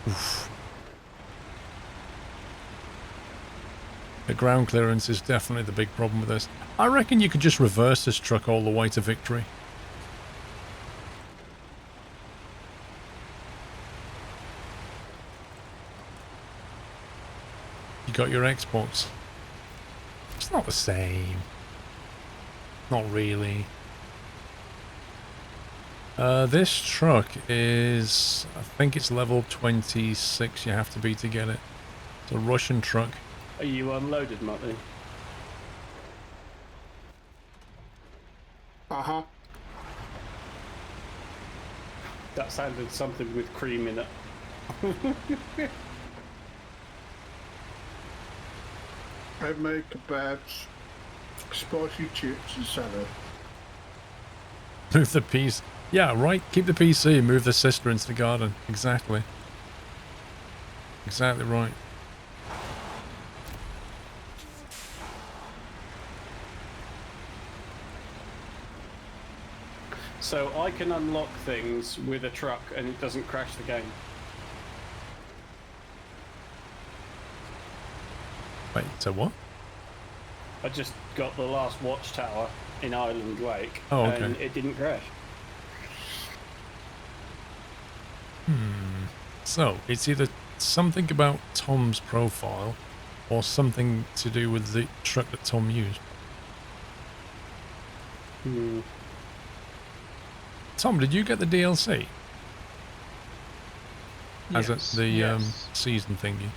Oof. The ground clearance is definitely the big problem with this. I reckon you could just reverse this truck all the way to victory. You got your Xbox. It's not the same. Not really. This truck is... I think it's level 26 you have to be to get it. It's a Russian truck. Are you unloaded, Muttley? Uh-huh. That sounded something with cream in it. I make kebabs, spicy chips and salad. Move the piece. Yeah, right. Keep the PC. Move the sister into the garden. Exactly. Exactly right. So I can unlock things with a truck and it doesn't crash the game. Wait, so what? I just got the last watchtower in Island Lake, Oh, okay. and it didn't crash. So, it's either something about Tom's profile or something to do with the truck that Tom used. Tom, did you get the DLC? As Yes, the yes. season thingy?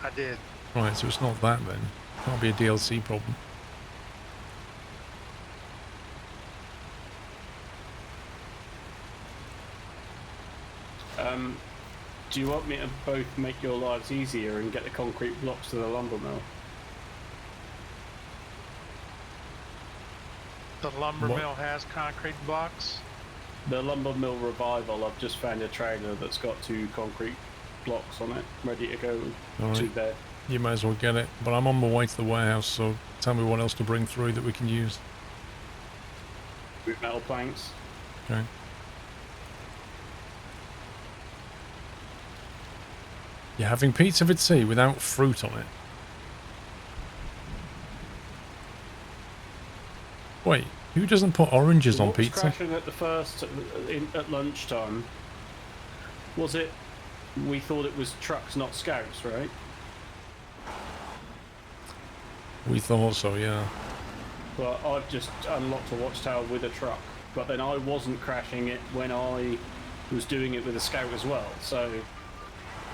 I did. Right, so it's not that then. Can't be a DLC problem. Do you want me to both make your lives easier and get the concrete blocks to the lumber mill? The lumber What? mill has concrete blocks. The lumber mill revival, I've just found a trailer that's got 2 concrete blocks on it, ready to go All to right. there. You might as well get it. But I'm on my way to the warehouse, so tell me what else to bring through that we can use. With metal planks. Okay. You're having pizza with tea without fruit on it. Wait, who doesn't put oranges on What was pizza? crashing at the first at lunchtime? Was it? We thought it was trucks, not scouts, right? We thought so, yeah. But I've just unlocked a watchtower with a truck, but then I wasn't crashing it when I was doing it with a scout as well. So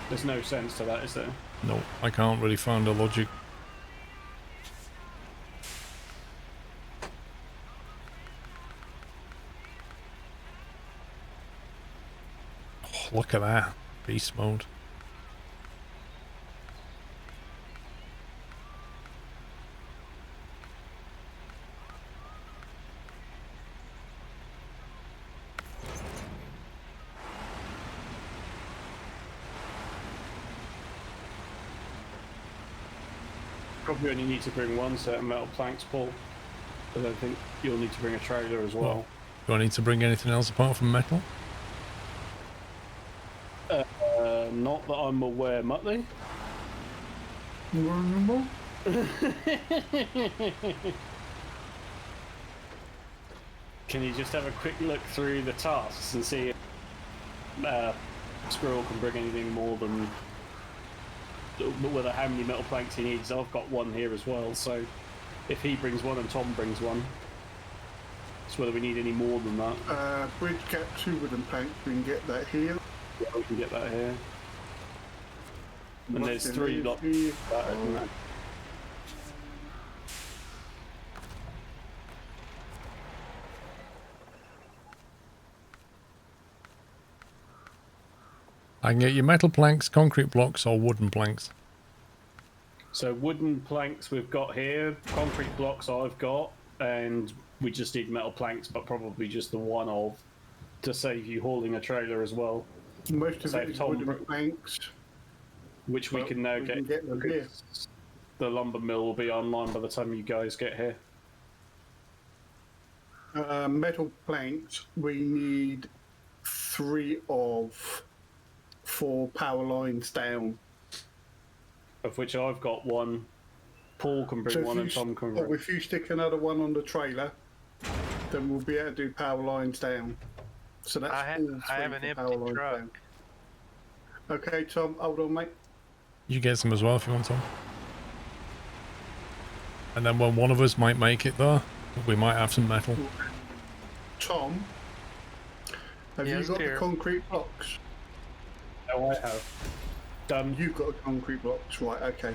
there's no sense to that, is there? No, I can't really find a logic. Oh, look at that. Beast mode. Probably only need to bring one set of metal planks, Paul. I don't think you'll need to bring a trailer as well. Do I need to bring anything else apart from metal? Not that I'm aware, Muttley. Can you just have a quick look through the tasks and see if Squirrel can bring anything more than whether how many metal planks he needs? I've got one here as well, so if he brings one and Tom brings one, it's whether we need any more than that. Bridge cap 2 wooden planks, we can get that here. Yeah, we can get that here. And What's there's in 3 these blocks. here? I can get you metal planks, concrete blocks, or wooden planks. So wooden planks we've got here, concrete blocks I've got, and we just need metal planks, but probably just the one of, to save you hauling a trailer as well, Most of So it is Tom wooden br- planks. which we Well, can now we get. can get them here. because the lumber mill will be online by the time you guys get here. Metal planks, we need 3 of 4 power lines down. Of which I've got one. Paul can bring one, and Tom can bring. If you stick another one on the trailer, then we'll be able to do power lines down. So that's I all have 3 an for empty power lines truck. down. Okay, Tom, hold on, mate. You get some as well if you want, Tom. And then when one of us might make it though, we might have some metal. Tom, have you Yes, got dear. the concrete blocks? No, I have. Done. You've got the concrete blocks, right? Okay.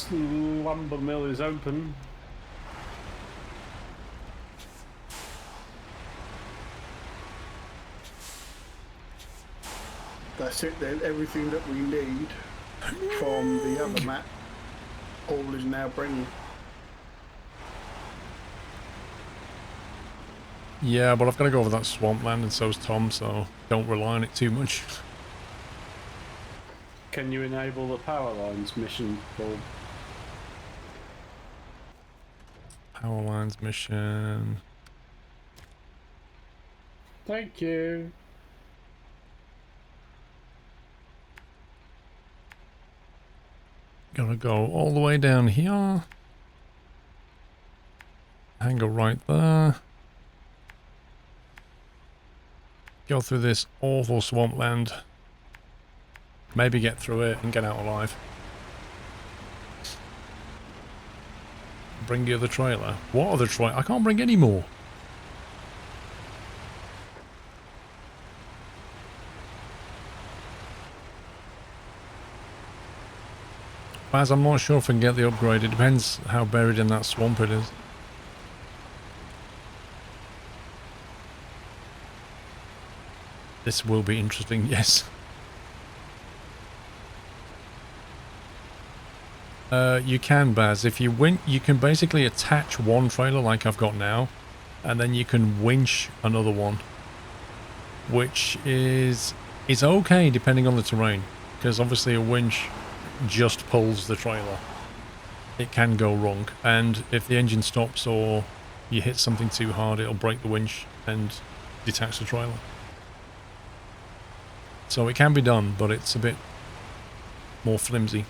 The lumber mill is open. That's it then. Everything that we need from the other map, Paul is now bringing. Yeah, but I've got to go over that swampland, and so's Tom, so don't rely on it too much. Can you enable the power lines mission, Paul? Power lines mission. Thank you. Gotta go all the way down here. Hangar right there. Go through this awful swampland. Maybe get through it and get out alive. Bring the other trailer. What other trailer? I can't bring any more. Baz, I'm not sure if I can get the upgrade. It depends how buried in that swamp it is. This will be interesting, yes. You can, Baz. If you win, you can basically attach one trailer like I've got now, and then you can winch another one, which is okay depending on the terrain, because obviously a winch just pulls the trailer. It can go wrong, and if the engine stops or you hit something too hard, it'll break the winch and detach the trailer. So it can be done, but it's a bit more flimsy.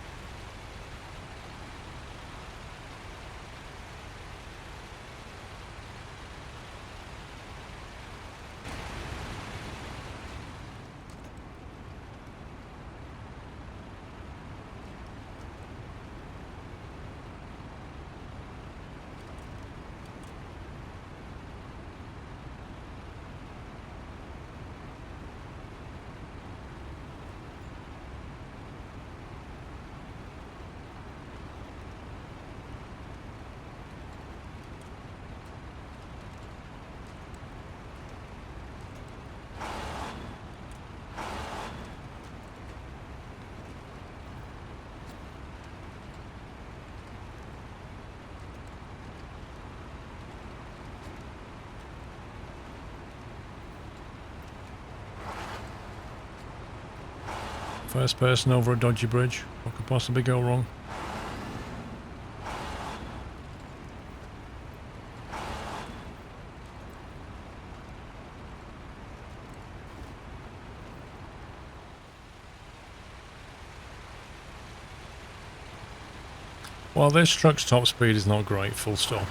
First person over a dodgy bridge. What could possibly go wrong? Well, this truck's top speed is not great, full stop.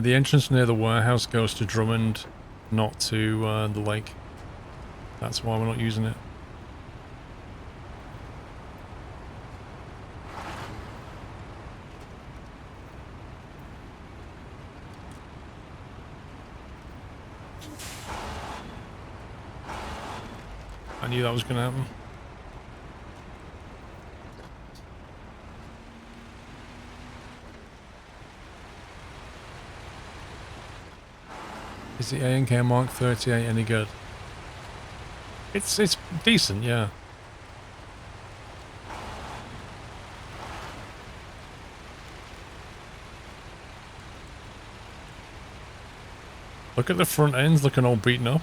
The entrance near the warehouse goes to Drummond, not to the lake. That's why we're not using it. I knew that was going to happen. Is the A&K Mark 38 any good? It's decent, yeah. Look at the front ends looking all beaten up.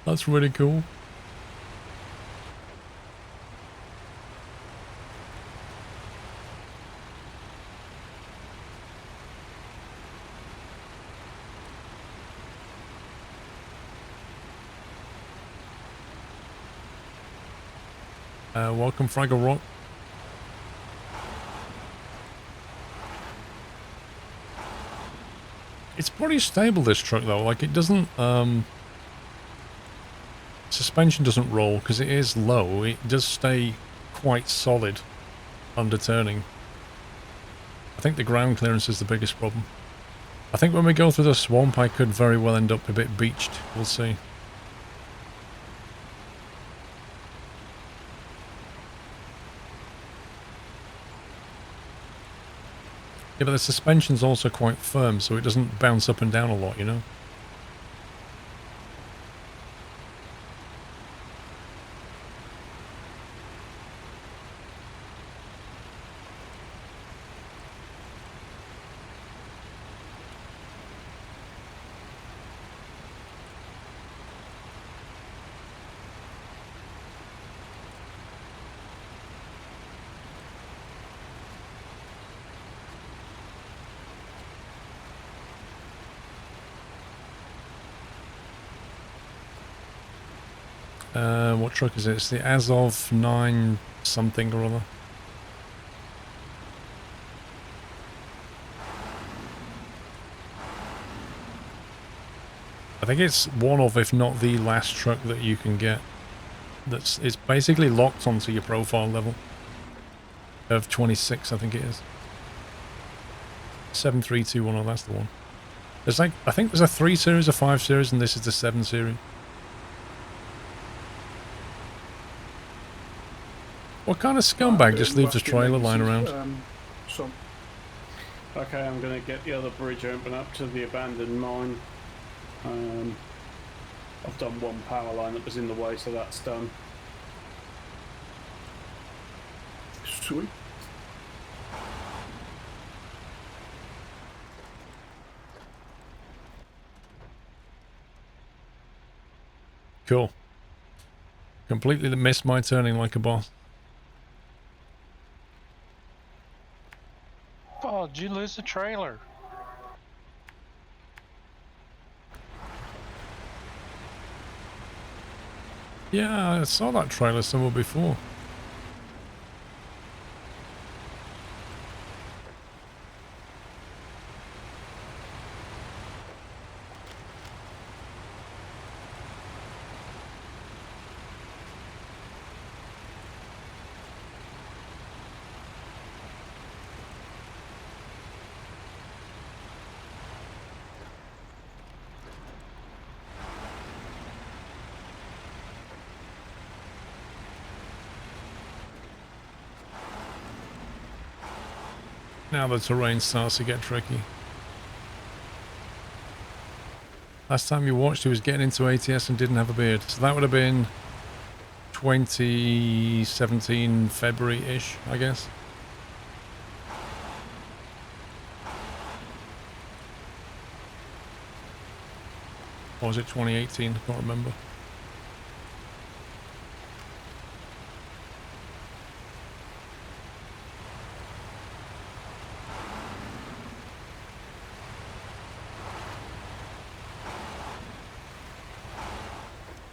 That's really cool. Welcome, Fraggle Rock. It's pretty stable, this truck, though. Like, it doesn't, suspension doesn't roll, because it is low. It does stay quite solid under turning. I think the ground clearance is the biggest problem. I think when we go through the swamp, I could very well end up a bit beached. We'll see. Yeah, but the suspension's also quite firm, so it doesn't bounce up and down a lot, you know? What truck is it? It's the Azov 9 something or other. I think it's one of, if not the last truck that you can get. It's basically locked onto your profile level of 26, I think it is. 7321, that's the one. There's like, I think there's a 3 series, a 5 series, and this is the 7 series. What kind of scumbag just leaves a trailer lying around? Okay, I'm going to get the other bridge open up to the abandoned mine. I've done one power line that was in the way, so that's done. Sweet. Cool. Completely missed my turning like a boss. Oh, did you lose the trailer? Yeah, I saw that trailer somewhere before. Now the terrain starts to get tricky. Last time you watched, he was getting into ATS and didn't have a beard. So that would have been 2017 February-ish, I guess. Or was it 2018? I can't remember.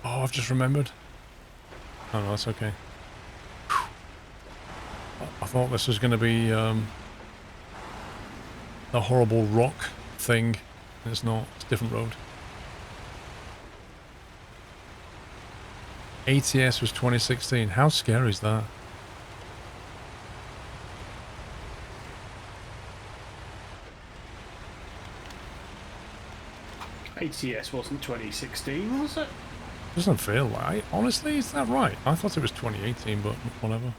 Oh, I've just remembered. Oh no, that's okay. Whew. I thought this was going to be a horrible rock thing. It's not. It's a different road. ATS was 2016. How scary is that? ATS wasn't 2016, was it? Doesn't feel like. Honestly, is that right? I thought it was 2018, but whatever.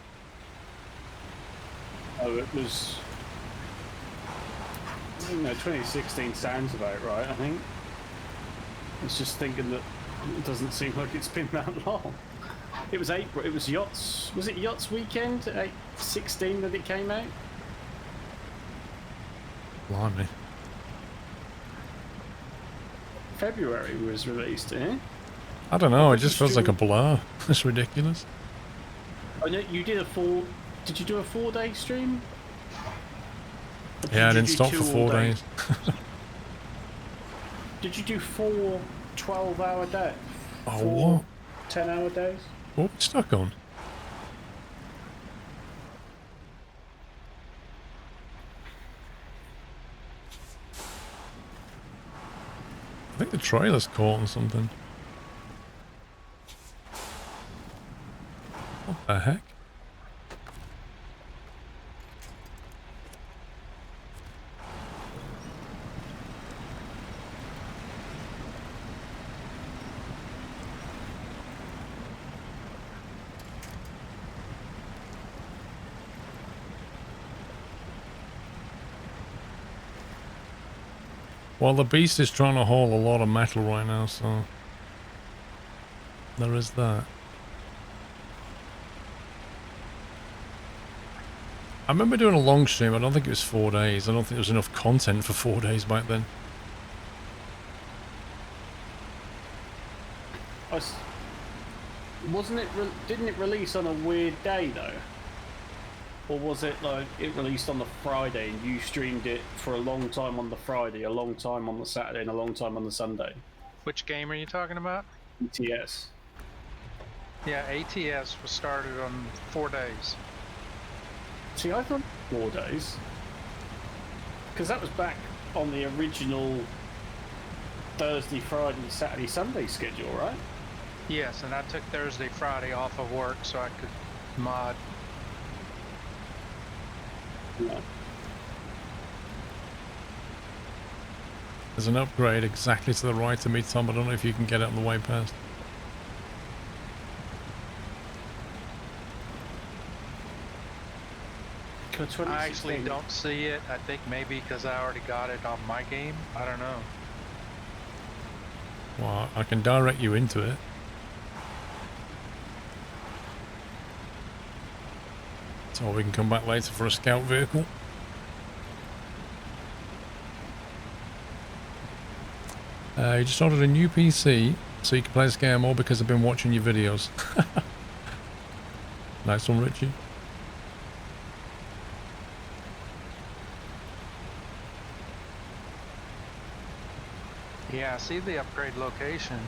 Oh, it was... No, 2016 sounds about right, I think. I was just thinking that it doesn't seem like it's been that long. It was April, it was Yachts... Was it Yachts Weekend, 8/16 that it came out? Blimey. February was released, eh? I don't know, it just feels like a blur. It's ridiculous. I know you did a 4... Did you do a 4-day stream? Or Yeah, I you didn't do stop 2 for 4 all day? days. Did you do 4 12-hour days? Oh, 4 what? 10-hour days? What we stuck on? I think the trailer's caught on something. What the heck? Well, the beast is trying to haul a lot of metal right now, so there is that. I remember doing a long stream. I don't think it was 4 days. I don't think there was enough content for 4 days back then. Wasn't it? Didn't it release on a weird day though? Or was it like it released on the Friday and you streamed it for a long time on the Friday, a long time on the Saturday, and a long time on the Sunday? Which game are you talking about? ETS. Yeah, ATS was started on 4 days. See, I thought 4 days. Because that was back on the original Thursday, Friday, Saturday, Sunday schedule, right? Yes, and I took Thursday, Friday off of work so I could mod. Yeah. There's an upgrade exactly to the right of me, Tom. I don't know if you can get it on the way past. I actually don't see it. I think maybe because I already got it on my game. I don't know. Well, I can direct you into it. So we can come back later for a scout vehicle. You just ordered a new PC so you can play this game more because I've been watching your videos. Nice one, Richie. Yeah, I see the upgrade location.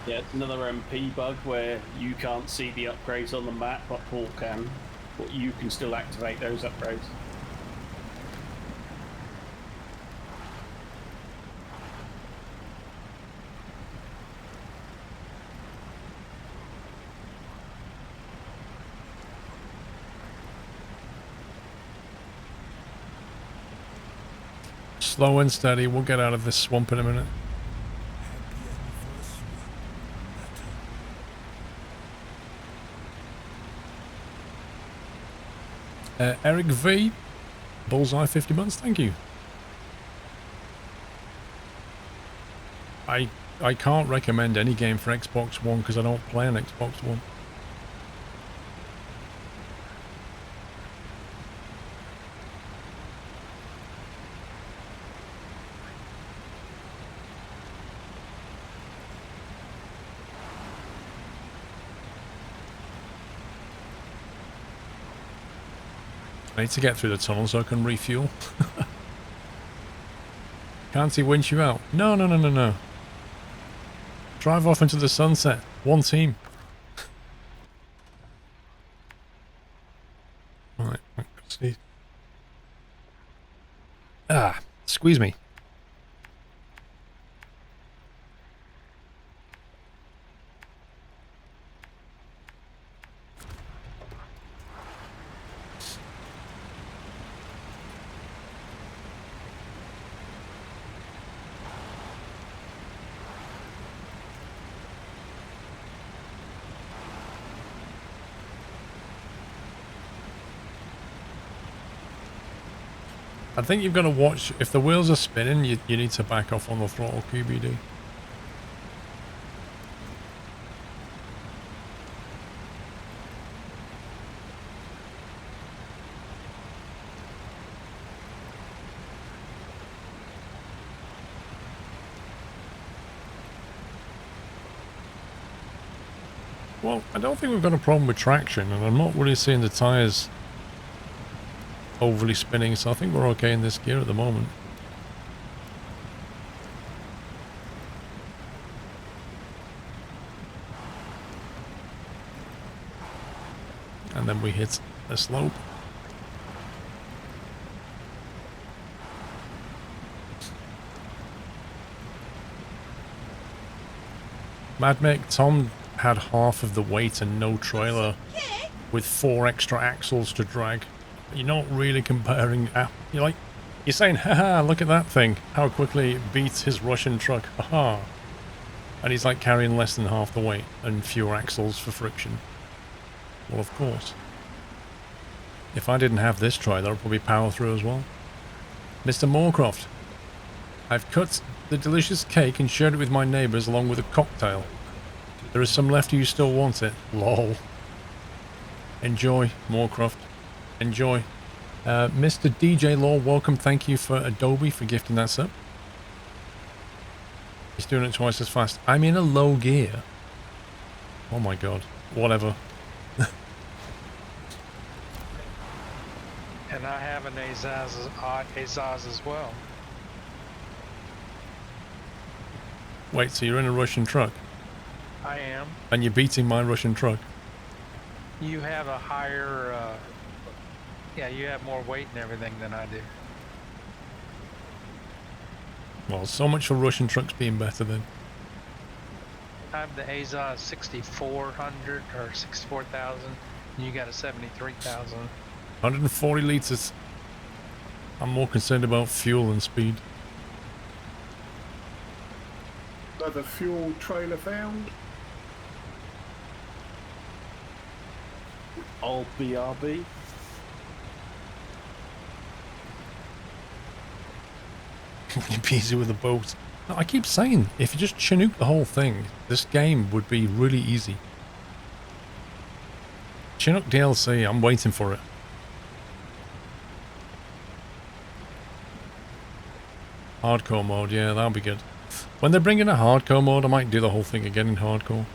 Yeah, it's another MP bug where you can't see the upgrades on the map, but Paul can. But you can still activate those upgrades. Slow and steady. We'll get out of this swamp in a minute. Eric V. Bullseye 50 months. Thank you. I can't recommend any game for Xbox One because I don't play on Xbox One. I need to get through the tunnel so I can refuel. Can't he winch you out? No, no, no, no, no. Drive off into the sunset. One team. Right, let's see. Ah, squeeze me. I think you've got to watch, if the wheels are spinning, you need to back off on the throttle, QBD. Well, I don't think we've got a problem with traction, and I'm not really seeing the tyres overly spinning, so I think we're okay in this gear at the moment. And then we hit a slope. Mad Mick, Tom had half of the weight and no trailer with 4 extra axles to drag. You're not really comparing. You're saying, haha, look at that thing. How quickly it beats his Russian truck. Haha. And he's like carrying less than half the weight and fewer axles for friction. Well, of course. If I didn't have this trailer, I'd probably power through as well. Mr. Moorcroft, I've cut the delicious cake and shared it with my neighbours along with a cocktail. There is some left. You still want it? Lol. Enjoy, Moorcroft. Enjoy. Mr. DJ Law, welcome. Thank you for Adobe for gifting that sub. He's doing it twice as fast. I'm in a low gear. Oh my god. Whatever. And I have an Azaz as well. Wait, so you're in a Russian truck? I am. And you're beating my Russian truck? You have a higher, yeah, you have more weight and everything than I do. Well, so much for Russian trucks being better then. I have the Azaz 6400 or 64,000, and you got a 73,000. 140 litres. I'm more concerned about fuel than speed. Another fuel trailer found. Old BRB. You'd be easy with a boat. No, I keep saying, if you just chinook the whole thing, this game would be really easy. Chinook DLC, I'm waiting for it. Hardcore mode, yeah, that'll be good. When they bring in a hardcore mode, I might do the whole thing again in hardcore.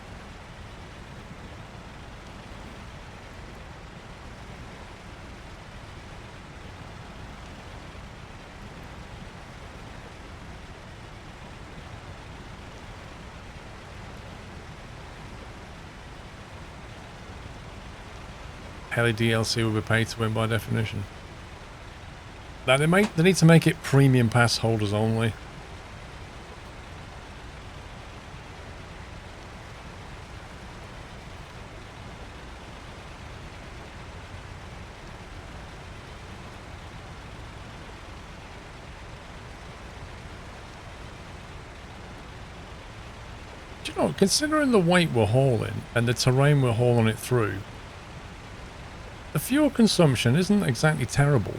Heli DLC will be paid to win by definition. Now they need to make it premium pass holders only. Do you know, considering the weight we're hauling and the terrain we're hauling it through, the fuel consumption isn't exactly terrible.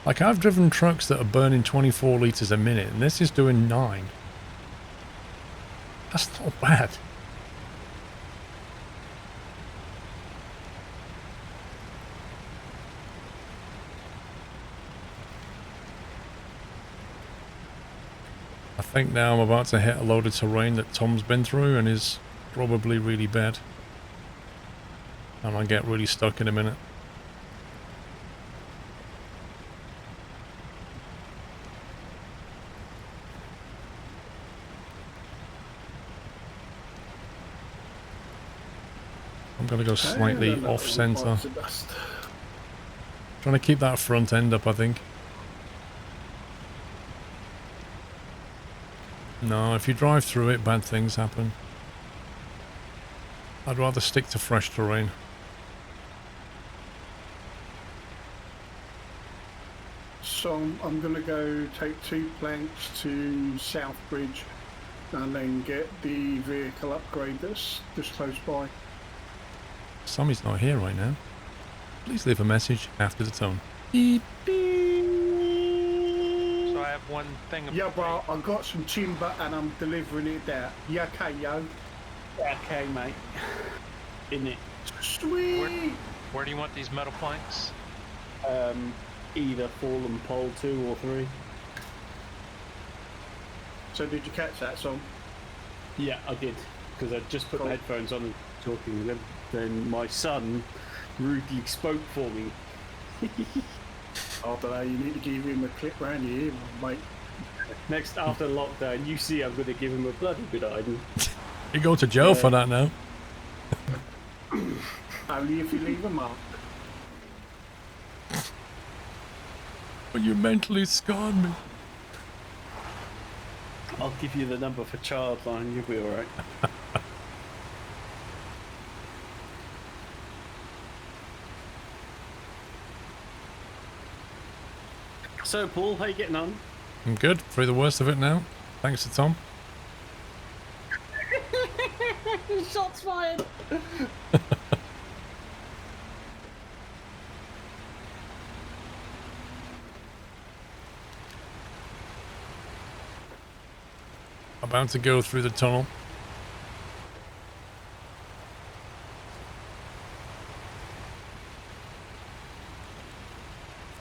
Like, I've driven trucks that are burning 24 litres a minute, and this is doing 9. That's not bad. I think now I'm about to hit a load of terrain that Tom's been through and is probably really bad. And I get really stuck in a minute. I'm going to go slightly off center. Trying to keep that front end up, I think. No, if you drive through it, bad things happen. I'd rather stick to fresh terrain. So I'm going to go take 2 planks to Southbridge and then get the vehicle upgrade that's just close by. Sammy's not here right now. Please leave a message after the tone. Beep, beep. So I have one thing. Yeah, bro, I got some timber and I'm delivering it there. You okay, yo? Okay, mate. In it. Sweet! Where do you want these metal planks? Either fallen pole 2 or 3. So did you catch that song? Yeah, I did. Because I just put Cool. the headphones on and talking with him. Then my son rudely spoke for me. I don't know, you need to give him a clip round your ear, mate. Next, after lockdown, you see I'm going to give him a bloody good hiding. You go to jail for that now. Only if you leave a mark. But you mentally scarred me. I'll give you the number for Childline, you'll be alright. So, Paul, how you getting on? I'm good. Through the worst of it now. Thanks to Tom. Shots fired! About to go through the tunnel.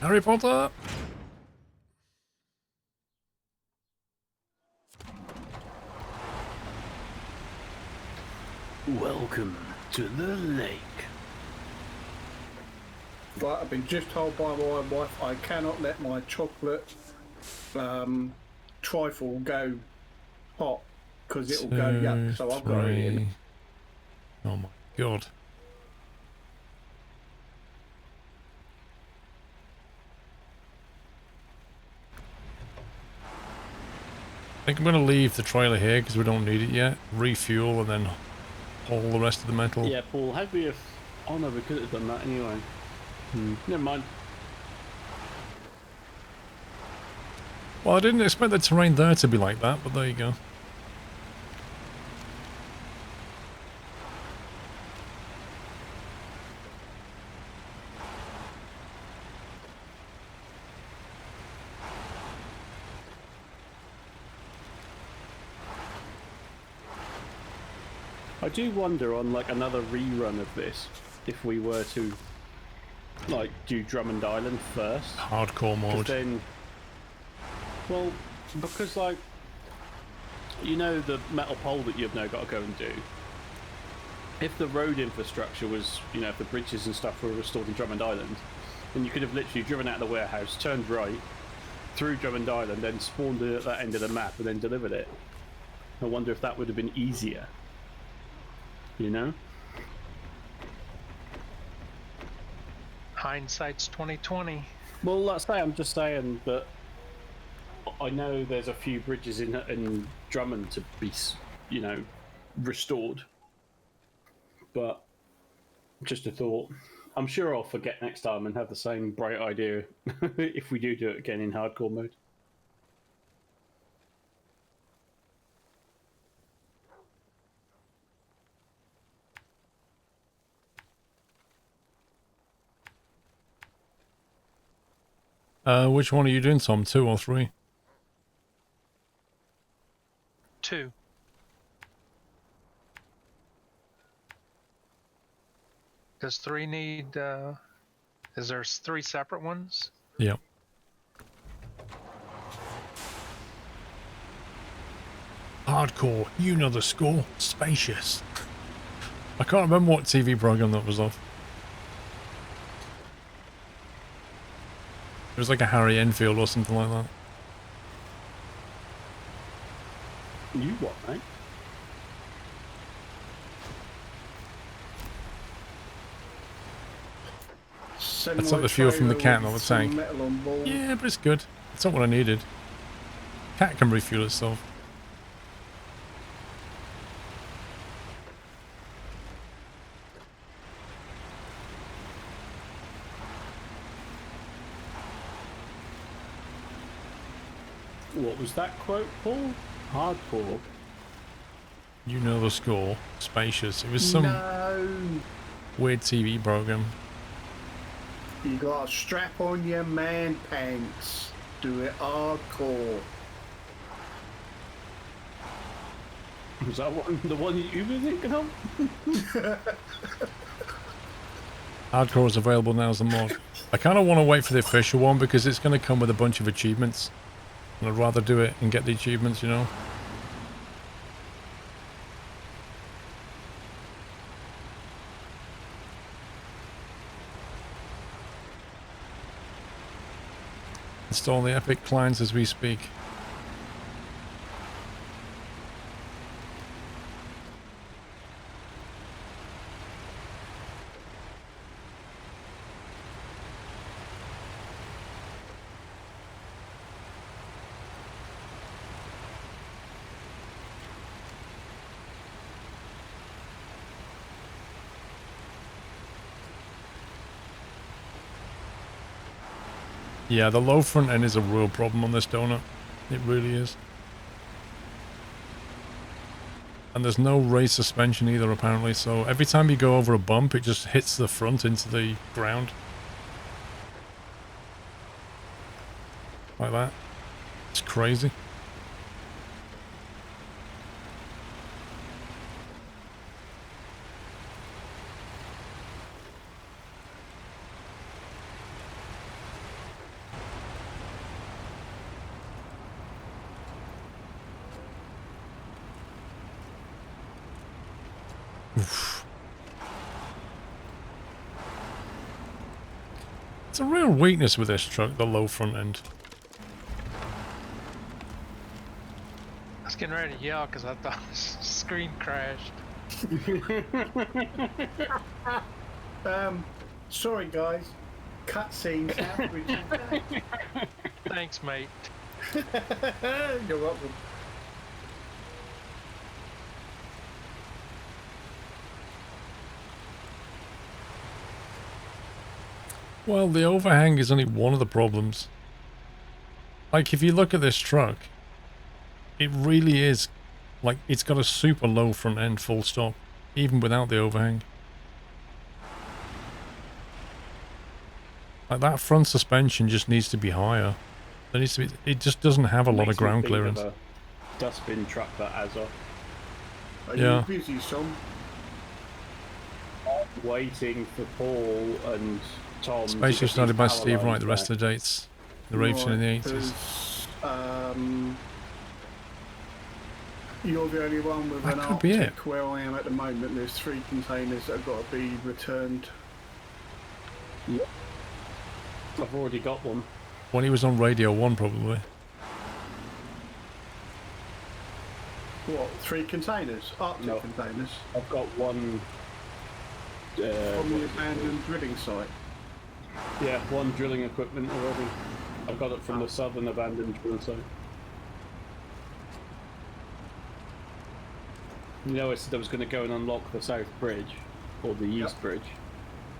Harry Potter! Welcome to the lake. But I've been just told by my wife I cannot let my chocolate trifle go hot because it'll go yuck. So I've got it in. Oh my god. I think I'm going to leave the trailer here because we don't need it yet. Refuel and then haul the rest of the metal. Yeah, Paul, had we have... Oh no, we could have done that anyway. Never mind. Well, I didn't expect the terrain there to be like that, but there you go. I do wonder on like another rerun of this, if we were to like do Drummond Island first. Hardcore mode. Then, well, because like, you know the metal pole that you've now got to go and do. If the road infrastructure was, you know, if the bridges and stuff were restored in Drummond Island, then you could have literally driven out of the warehouse, turned right, through Drummond Island, then spawned it at that end of the map and then delivered it. I wonder if that would have been easier. You know? Hindsight's 2020. Well, let's say I'm just saying that I know there's a few bridges in Drummond to be, you know, restored. But just a thought. I'm sure I'll forget next time and have the same bright idea if we do it again in hardcore mode. Which one are you doing, Tom? 2 or 3? 2. Does 3 need, is there 3 separate ones? Yep. Hardcore, you know the score. Spacious. I can't remember what TV program that was off. It was like a Harry Enfield or something like that. You what, mate? That's not the fuel from the cat, not the tank. Metal on board. Yeah, but it's good. It's not what I needed. Cat can refuel itself. What was that quote, Paul? Hardcore. You know the score. Spacious. It was some weird TV program. You gotta strap on your man pants. Do it hardcore. Was that the one you were thinking of? Hardcore is available now as a mod. I kind of want to wait for the official one because it's going to come with a bunch of achievements. And I'd rather do it and get the achievements, you know. Install the Epic clients as we speak. Yeah, the low front end is a real problem on this donut. It really is. And there's no raised suspension either, apparently, so every time you go over a bump, it just hits the front into the ground. Like that. It's crazy. Oof. It's a real weakness with this truck, the low front end. I was getting ready to yell because I thought the screen crashed. Sorry guys. Cutscene. Thanks, mate. You're welcome. Well, the overhang is only one of the problems. Like, if you look at this truck, it really is, like, it's got a super low front end, full stop, even without the overhang. Like, that front suspension just needs to be higher. There needs to be, it just doesn't have a lot of ground clearance. Of a dustbin truck that has a... Are Yeah. you busy, son? Waiting for Paul and Tom. Spaceship started by Steve Wright, the rest of the dates. The Raven in the 80s. You're the only one with That an could be it. Arctic where I am at the moment. There's 3 containers that have got to be returned. I've already got one. When he was on Radio 1, probably. What, 3 containers? Arctic No. containers? I've got one. From the abandoned drilling site. Yeah, one drilling equipment already. I've got it from the southern abandoned drilling site. You know, I said I was going to go and unlock the south bridge, or the east bridge.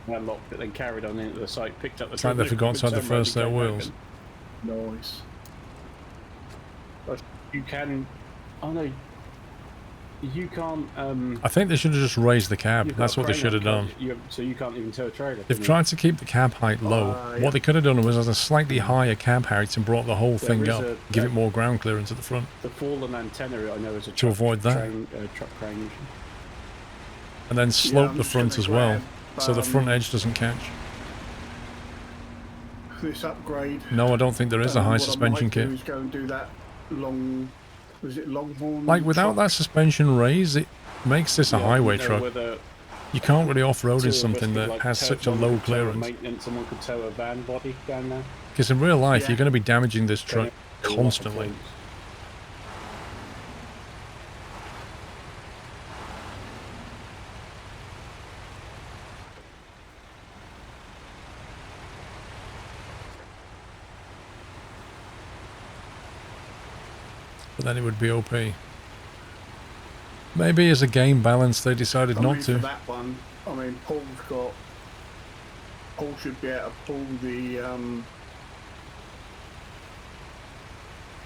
I unlocked it, then carried on into the site, picked up the It's like they forgot to add the first set of wheels. Nice. You can... Oh no. You can't... I think they should have just raised the cab. you've got That's a what they crane should have on, done. so you can't even tow a trailer. They've can you? tried to keep the cab height low. Yeah. What they could have done was a slightly higher cab height and brought the whole thing is up, give it more ground clearance at the front. The fallen antenna, I know, is a To avoid that. truck crane issue. And then slope I'm the just front gonna as well, grab, so the front edge doesn't catch. This upgrade. No, I don't think there is a high What suspension I might kit. do is go and do that long... Was it Longhorn? Like, without truck? that suspension raise, it makes this a Yeah, highway you know, truck. whether You can't really off-road two in of us something could, that like, has tow- such a someone low could tow a clearance. maintenance, someone could tow a van body down there. Because in real life, Yeah. you're going to be damaging this truck Then it- constantly. But then it would be OP. Maybe as a game balance, they decided I mean, not for to. that one, I mean, Paul should be able to pull the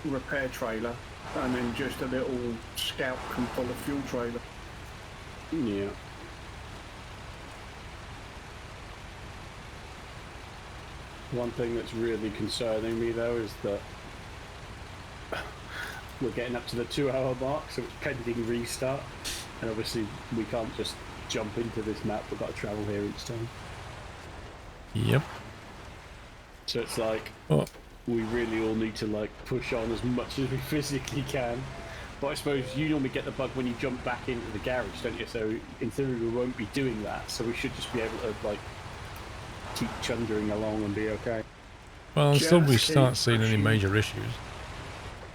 repair trailer, and then just a little scout can pull a fuel trailer. Yeah. One thing that's really concerning me though is that we're getting up to the 2-hour mark, so it's pending restart, and obviously we can't just jump into this map. We've got to travel here each time. Yep. So it's like Oh, we really all need to like push on as much as we physically can. But I suppose you normally get the bug when you jump back into the garage, don't you? So in theory we won't be doing that. So we should just be able to like keep chundering along and be okay. Well, until we Just keep start seeing any pushing. major issues.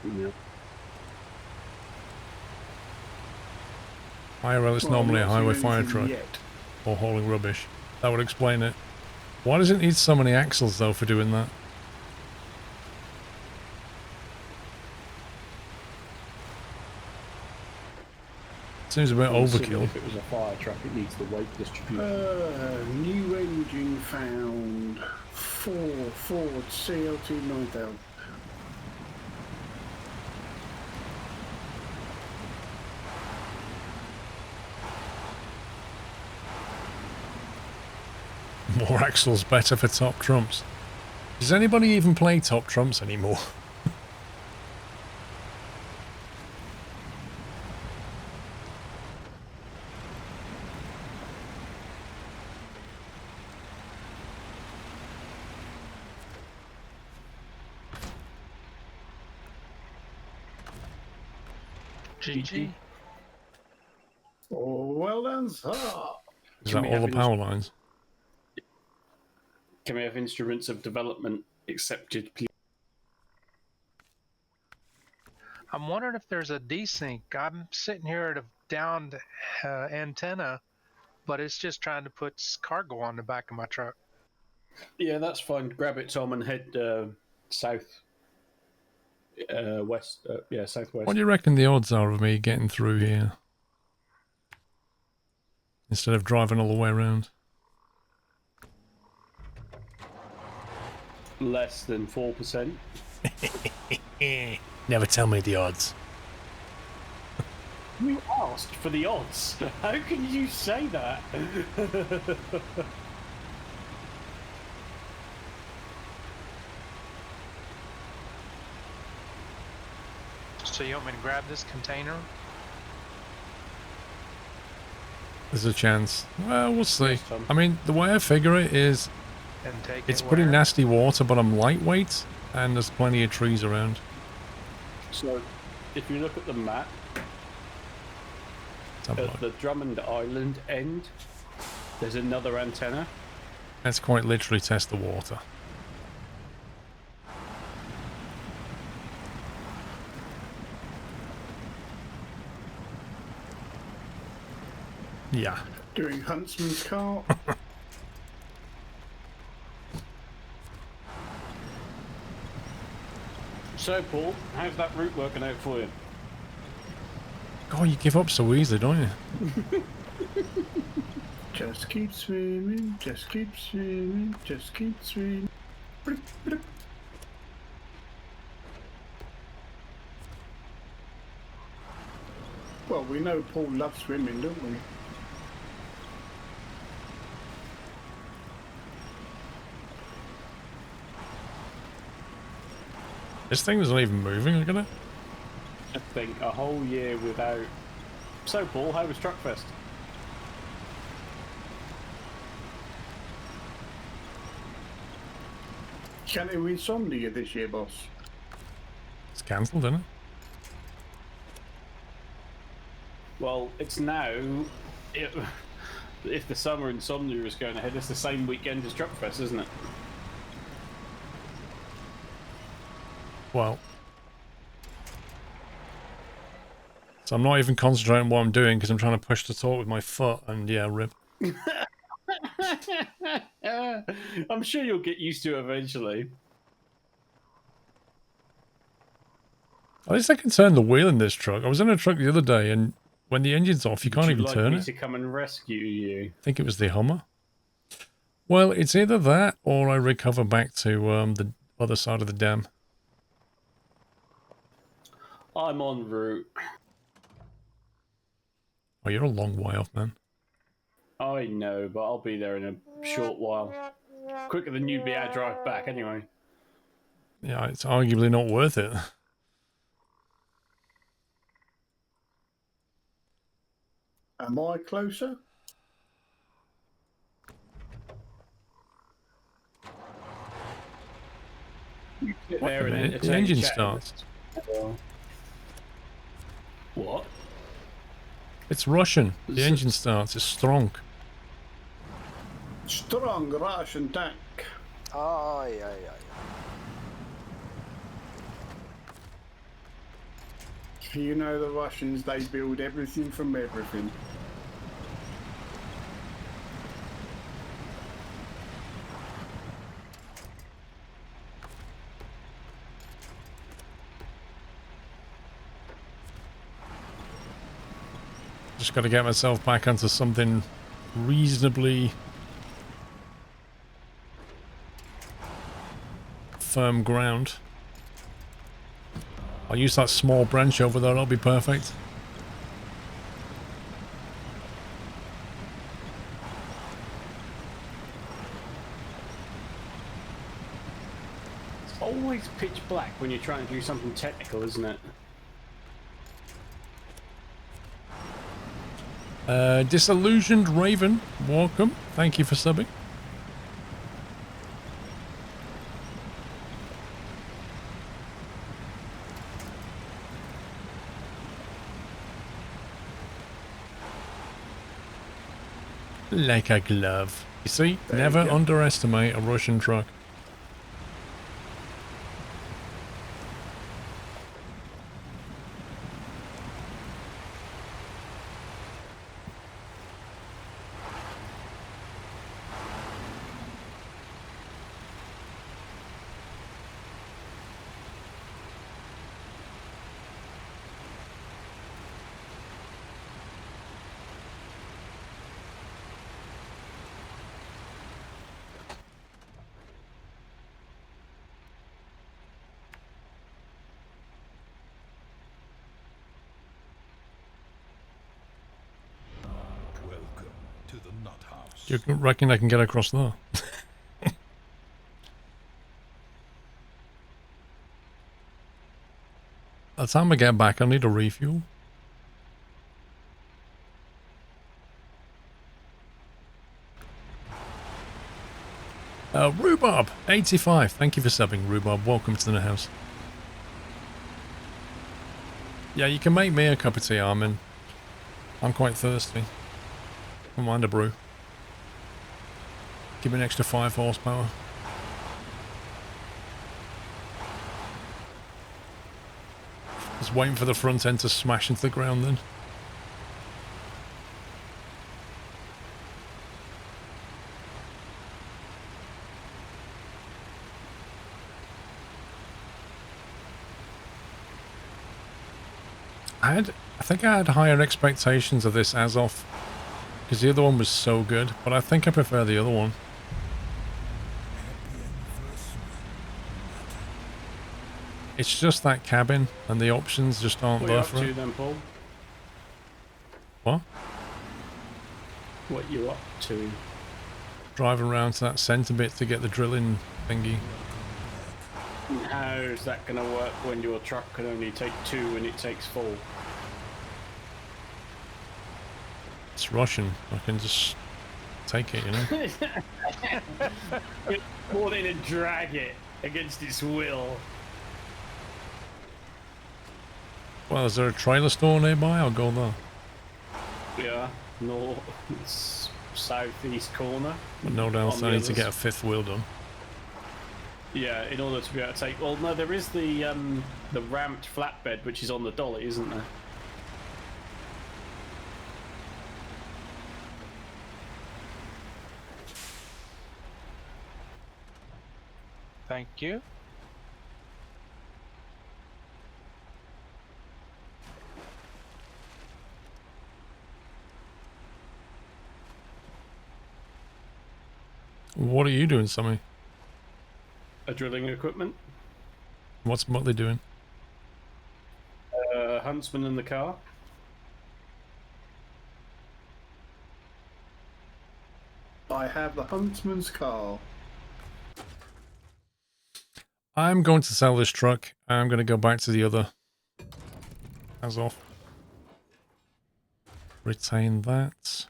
Yeah. IRL, it's Well, normally a I'm not highway seeing fire anything truck yet. or hauling rubbish. That would explain it. Why does it need so many axles, though, for doing that? Seems a bit I'm assuming overkill. If it was a fire truck, it needs the weight distribution. New engine found. Ford CLT 9000. More axles, better for top trumps. Does anybody even play top trumps anymore? GG. Oh, well done, sir. Is Can that we all the have power lines? Can we have instruments of development accepted, please? I'm wondering if there's a desync. I'm sitting here at a downed antenna, but it's just trying to put cargo on the back of my truck. Yeah, that's fine. Grab it, Tom, and head south. West. Southwest. What do you reckon the odds are of me getting through here? Instead of driving all the way around. Less than 4%. Never tell me the odds. You asked for the odds. How can you say that? So you want me to grab this container? There's a chance. Well, we'll see. Yes, Tom. I mean, the way I figure it is, And take it's it pretty where? nasty water, but I'm lightweight, and there's plenty of trees around. So, if you look at the map, Let's have a at look. the Drummond Island end, there's another antenna. Let's quite literally test the water. Yeah. Doing Huntsman's cart. So, Paul, how's that route working out for you? God, you give up so easily, don't you? Just keep swimming, just keep swimming, just keep swimming. Blip, blip. Well, we know Paul loves swimming, don't we? This thing was not even moving, look at it. I think a whole year without. So, Paul, how was Truckfest? Can't do insomnia this year, boss. It's cancelled, isn't it? Well, it's now. If the summer insomnia is going ahead, it's the same weekend as Truckfest, isn't it? Well. So I'm not even concentrating on what I'm doing because I'm trying to push the torque with my foot, and yeah, rip. I'm sure you'll get used to it eventually. At least I can turn the wheel in this truck. I was in a truck the other day, and when the engine's off, you can't Would even like turn me it. to come and rescue you? I think it was the Hummer. Well, it's either that or I recover back to the other side of the dam. I'm en route. Oh, you're a long way off, man. I know, but I'll be there in a short while. Quicker than you'd be able to drive back, anyway. Yeah, it's arguably not worth it. Am I closer? Get Wait a there and minute, the entertain engine chat. starts. What? It's Russian. The engine starts. It's strong. Strong Russian tank. Ay, ay, ay. You know the Russians, they build everything from everything. Just got to get myself back onto something reasonably firm ground. I'll use that small branch over there, that'll be perfect. It's always pitch black when you're trying to do something technical, isn't it? Disillusioned Raven, welcome. Thank you for subbing. Like a glove. You see, There never you go. underestimate a Russian truck. Welcome to the nut house. Do you reckon I can get across there? By the time I get back, I need a refuel. Rhubarb, 85. Thank you for subbing, Rhubarb. Welcome to the house. Yeah, you can make me a cup of tea, Armin. I'm quite thirsty. Don't mind a brew. Give me an extra 5 horsepower. Just waiting for the front end to smash into the ground then. I think I had higher expectations of this Azov, because the other one was so good, but I think I prefer the other one. It's just that cabin, and the options just aren't What are you there up for to it. then, Paul? What? What you up to? Driving around to that centre bit to get the drilling thingy. How's that going to work when your truck can only take 2 and it takes 4? It's Russian. I can just take it, you know? You want it to drag it against its will. Well, is there a trailer store nearby? I'll go there. Yeah, north, southeast corner. But no doubt On I the need to get a others. 5th wheel done. Yeah, in order to be able to take. Well, no, there is the ramped flatbed which is on the dolly, isn't there? Thank you. What are you doing, Sammy? Drilling equipment. What's Motley doing? Huntsman in the car. I have the huntsman's car. I'm going to sell this truck. I'm going to go back to the other. As off. Retain that.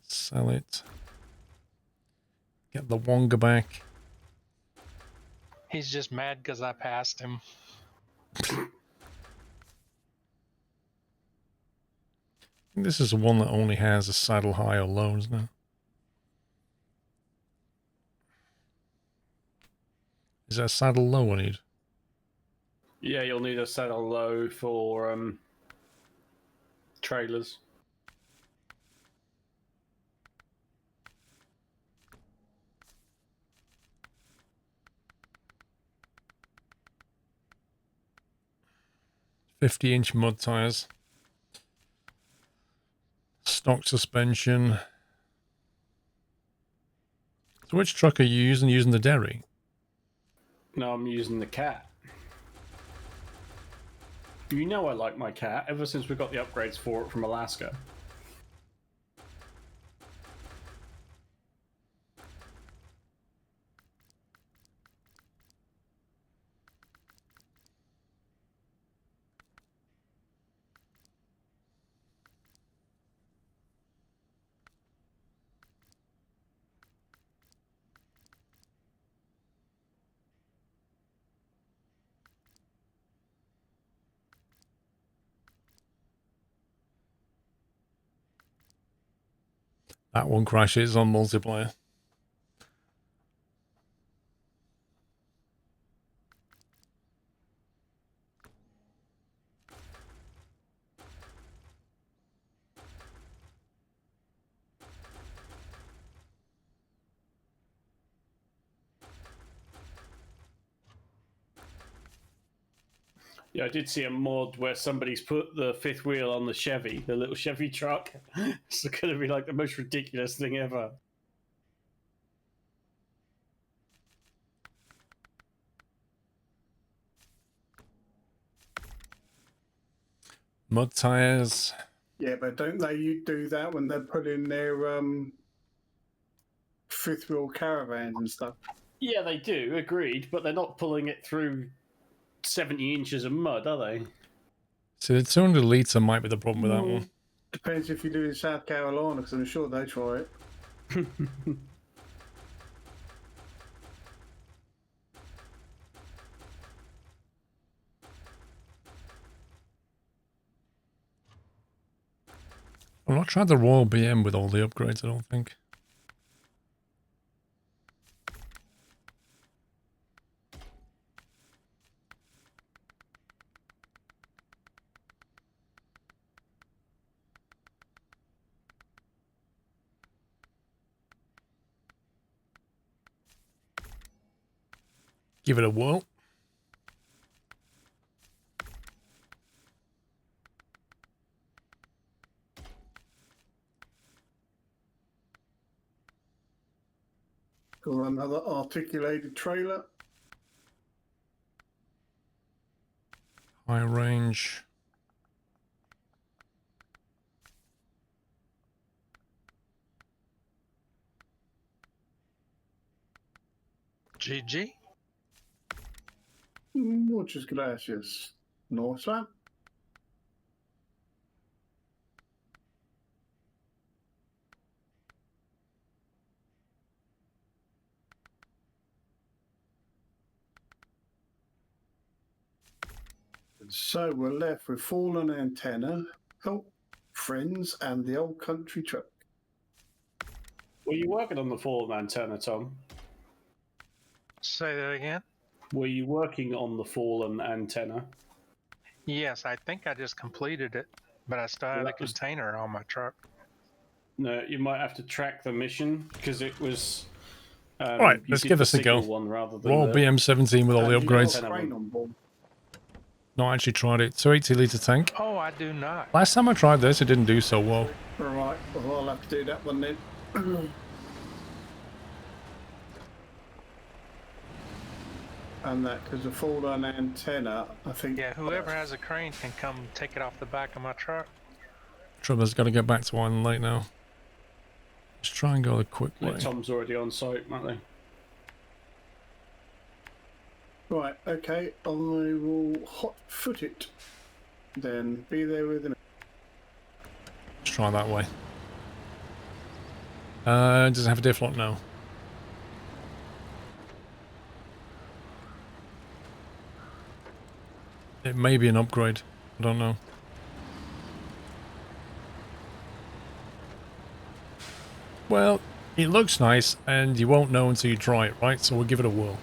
Sell it. Get the Wonga back. He's just mad because I passed him. This is the one that only has a saddle high or low, isn't it? Is that a saddle low I need? Yeah, you'll need a saddle low for trailers. .50-inch mud tires. Stock suspension. So which truck are you using? Using the Derry? No, I'm using the cat. You know I like my cat ever since we got the upgrades for it from Alaska. That one crashes on multiplayer. Yeah, I did see a mod where somebody's put the fifth wheel on the Chevy, the little Chevy truck. It's going to be like the most ridiculous thing ever. Mud tires. Yeah, but don't they do that when they're putting their fifth wheel caravans and stuff? Yeah, they do, agreed, but they're not pulling it through 70 inches of mud, are they? So the 200 litre might be the problem with that one. Depends if you do in South Carolina, because I'm sure they try it. I've not tried the Royal BM with all the upgrades, I don't think. Give it a whirl. Got another articulated trailer. High range. GG. Muchas gracias. No, sir. So we're left with fallen antenna, help, friends, and the old country truck. Were you working on the fallen antenna, Tom? Say that again. Were you working on the fallen antenna? Yes, I think I just completed it, but I still have the that was- container on my truck. No, you might have to track the mission because it was. All right, you let's did give the this a go. signal one rather than Royal the- BM17 with all the And you got upgrades. a crane on board. Not actually tried it. 280 litre tank. Oh, I do not. Last time I tried this, it didn't do so well. Right, well, I'll have to do that one then. And that, because the fallen antenna, I think. Yeah, whoever has a crane can come take it off the back of my truck. Trouble's got to get back to Island Lake now. Let's try and go the quick way. Tom's already on site, aren't they? Right, okay, I will hot foot it. Then be there with an. Let's try that way. Does it have a diff lock? No. It may be an upgrade. I don't know. Well, it looks nice, and you won't know until you try it, right? So we'll give it a whirl.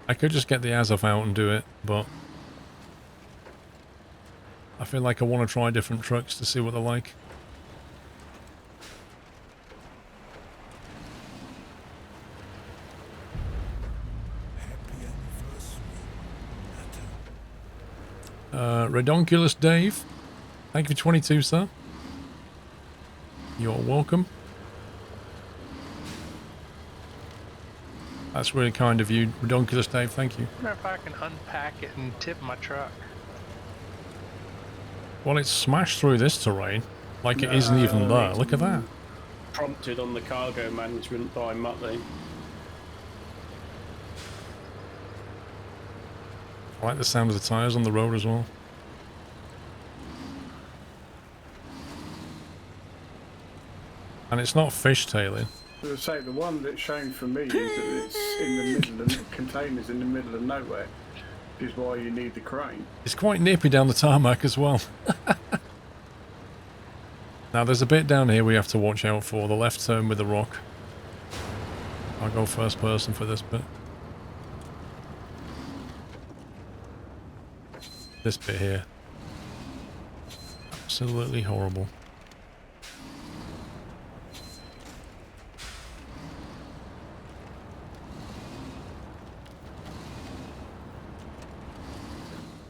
I could just get the Azov out and do it, but I feel like I want to try different trucks to see what they're like. Happy anniversary. Redonkulous Dave, thank you for 22, sir. You're welcome. That's really kind of you, Redonkulous Dave, thank you. I wonder if I can unpack it and tip my truck. Well, it's smashed through this terrain, like it isn't even there. Look at that. Prompted on the cargo management by Muttley. I like the sound of the tyres on the road as well. And it's not fishtailing. As I say, the one that's shown for me is that it's in the middle and the container's in the middle of nowhere, which is why you need the crane. It's quite nippy down the tarmac as well. Now there's a bit down here we have to watch out for, the left turn with the rock. I'll go first person for this bit. This bit here. Absolutely horrible.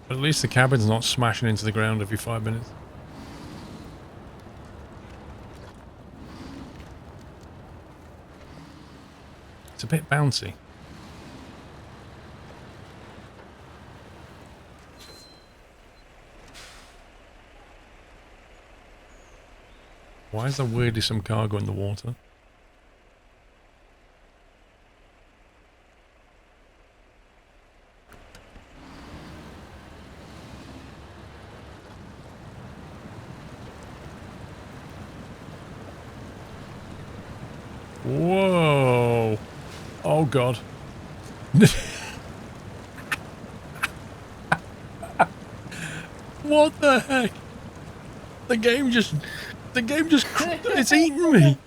But at least the cabin's not smashing into the ground every 5 minutes. It's a bit bouncy. Why is there weirdly some cargo in the water? Whoa! Oh god. What the heck? The game just it's eating me.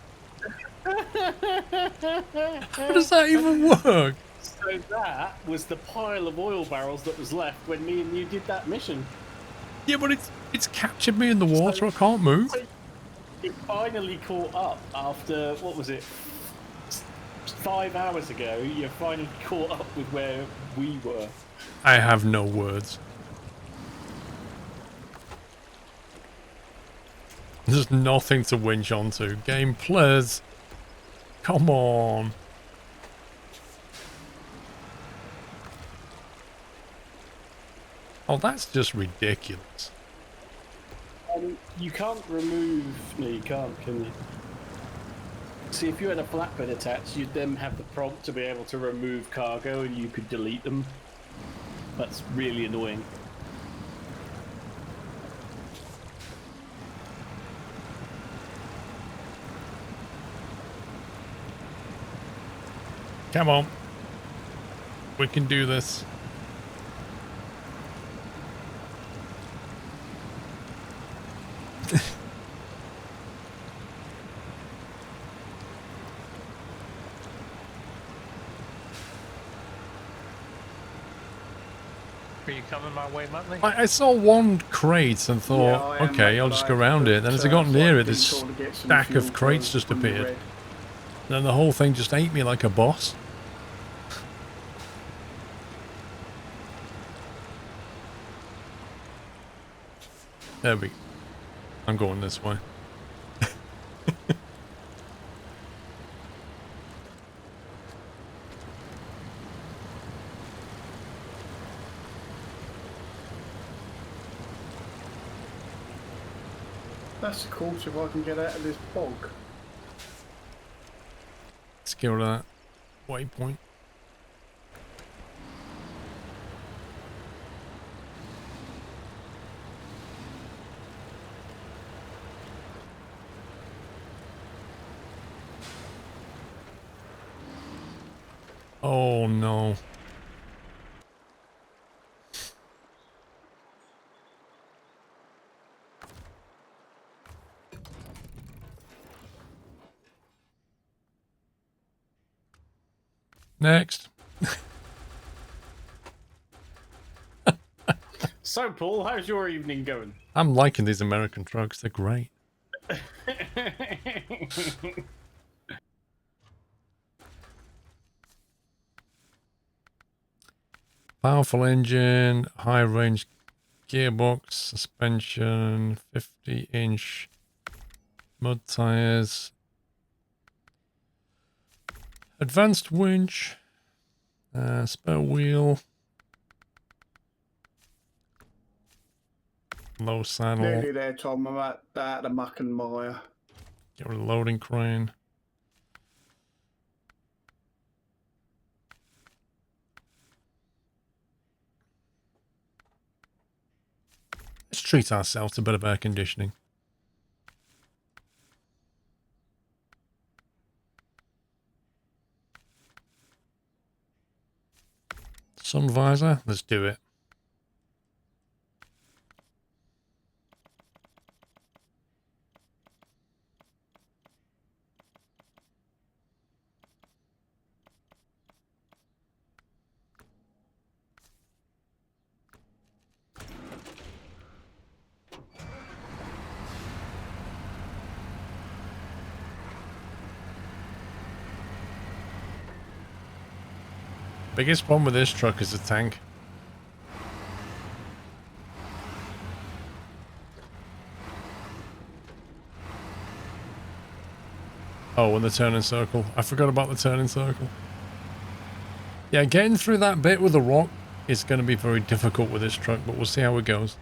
How does that even work? So that was the pile of oil barrels that was left when me and you did that mission. Yeah, but it's captured me in the water. I can't move. So it finally caught up after, what was it, 5 hours ago. You finally caught up with where we were. I have no words. There's nothing to winch onto. Game, please. Come on. Oh, that's just ridiculous. You can't remove... No, you can't, can you? See, if you had a flatbed attached, you'd then have the prompt to be able to remove cargo and you could delete them. That's really annoying. Come on. We can do this. Are you coming my way, Muttley? I saw one crate and thought, Yeah, I am, okay, I'll but just I go around put, it. Then as I got near it, been this told to get some stack of fuel crates from- just from the appeared. red. Then the whole thing just ate me like a boss. There we go. I'm going this way. That's cool, so if I can get out of this bog. Let's go to that waypoint. Oh no. Next. So, Paul, how's your evening going? I'm liking these American trucks. They're great. Powerful engine, high range gearbox, suspension, 50-inch mud tires, advanced winch, spare wheel, low saddle, Nearly there, Tom. I'm at the muck and mire. get rid of the loading crane. Let's treat ourselves to a bit of air conditioning. Sun visor, let's do it. Biggest problem with this truck is the tank. Oh, and the turning circle. I forgot about the turning circle. Yeah, getting through that bit with the rock is going to be very difficult with this truck, but we'll see how it goes.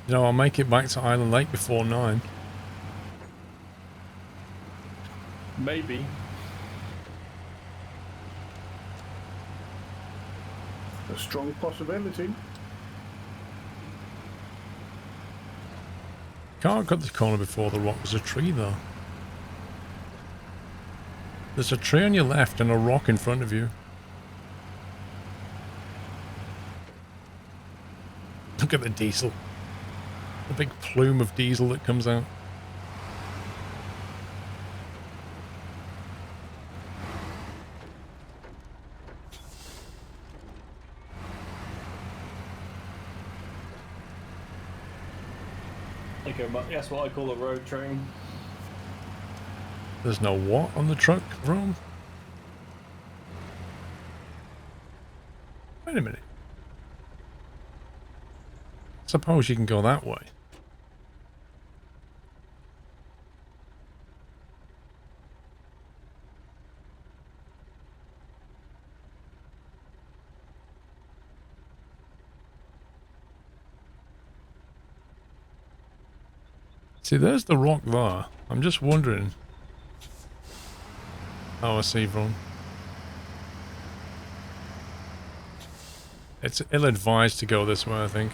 You know, I'll make it back to Island Lake before 9. Maybe. A strong possibility. Can't cut the corner before the rock. There's a tree though. There's a tree on your left and a rock in front of you. Look at the diesel. The big plume of diesel that comes out. Okay, but that's what I call a road train. There's no what on the truck, Rome? Wait a minute. Suppose you can go that way. See, there's the rock there. I'm just wondering. Oh, I see, Ron. It's ill-advised to go this way, I think.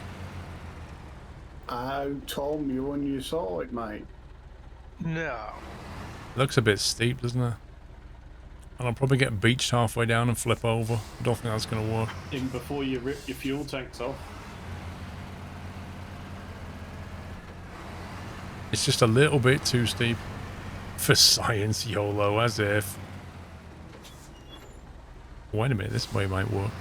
Oh, Tom, you're on your side, mate. No. Looks a bit steep, doesn't it? And I'll probably get beached halfway down and flip over. I don't think that's going to work. Even before you rip your fuel tanks off. It's just a little bit too steep. For science, YOLO, as if. Wait a minute, this way might work.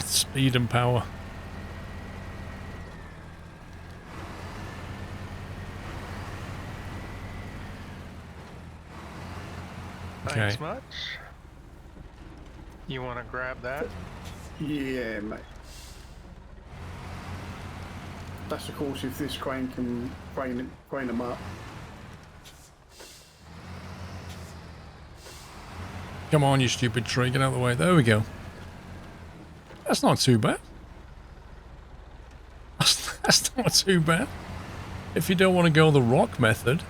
Speed and power. Thanks Okay. much. You want to grab that? Yeah, mate. That's of course if this crane can crane them up. Come on, you stupid tree, get out of the way. There we go. That's not too bad. That's not too bad. If you don't want to go the rock method,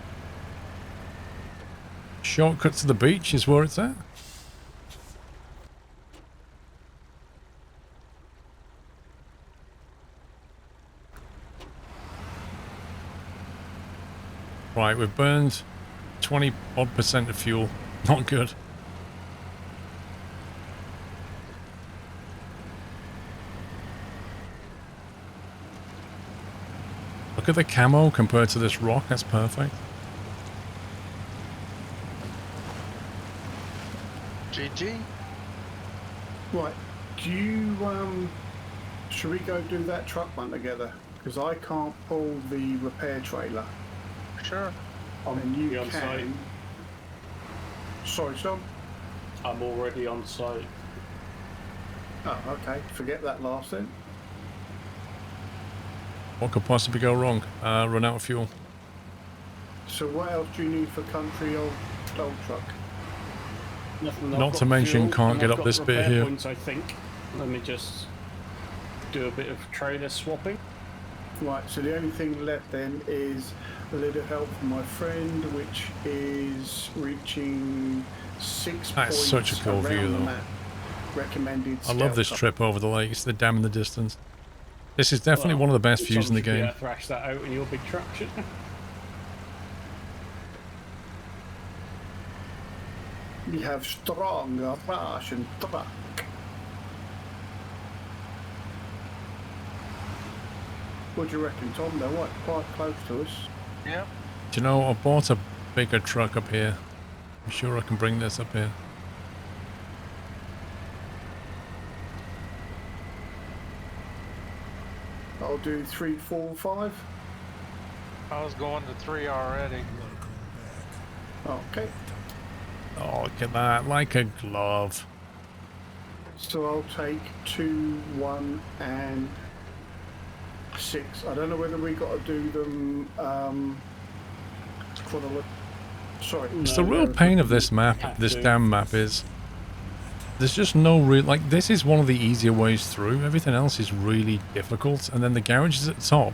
shortcut to the beach is where it's at. Right, we've burned 20 odd % of fuel. Not good. Look at the camo compared to this rock. That's perfect. GG. Right, do you, should we go do that truck one together? Because I can't pull the repair trailer. Sure. And you on can. site. Sorry, Tom? I'm already on site. Oh, okay. Forget that last then. What could possibly go wrong? Run out of fuel. So what else do you need for country old truck? Nothing. Not I've to got mention, fuel, can't and get I've up got this bit repair here. Points, I think. Let me just do a bit of trailer swapping. Right, so the only thing left then is a little help from my friend, which is reaching 6 That's points such a cool around view, the though. map. Recommended. I love this scout trip over the lake. It's the dam in the distance. This is definitely Well, one of the best views in the Tom should be game. able to thrash that out in your big truck, shouldn't you? We have strong Russian truck. What do you reckon, Tom? They're quite close to us. Yep. Do you know, I bought a bigger truck up here. I'm sure I can bring this up here. I'll do 3, 4, 5. I was going to 3 already. Okay. Oh, look at that. Like a glove. So I'll take 2, 1, and 6. I don't know whether we got to do them Sorry. It's the real pain of this map, this damn map is, there's just no real, like, this is one of the easier ways through. Everything else is really difficult. And then the garage is at the top.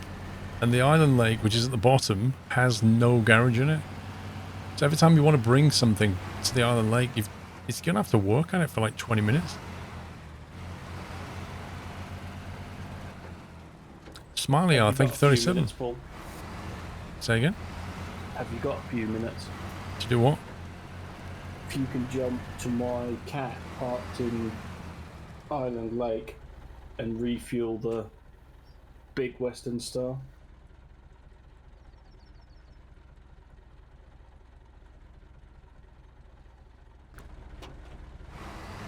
And the island lake, which is at the bottom, has no garage in it. So every time you want to bring something to the island lake, it's going to have to work on it for like 20 minutes. Smiley, I think 37. Minutes, Paul? Say again? Have you got a few minutes? To do what? If you can jump to my cat parked in Island Lake and refuel the big Western Star.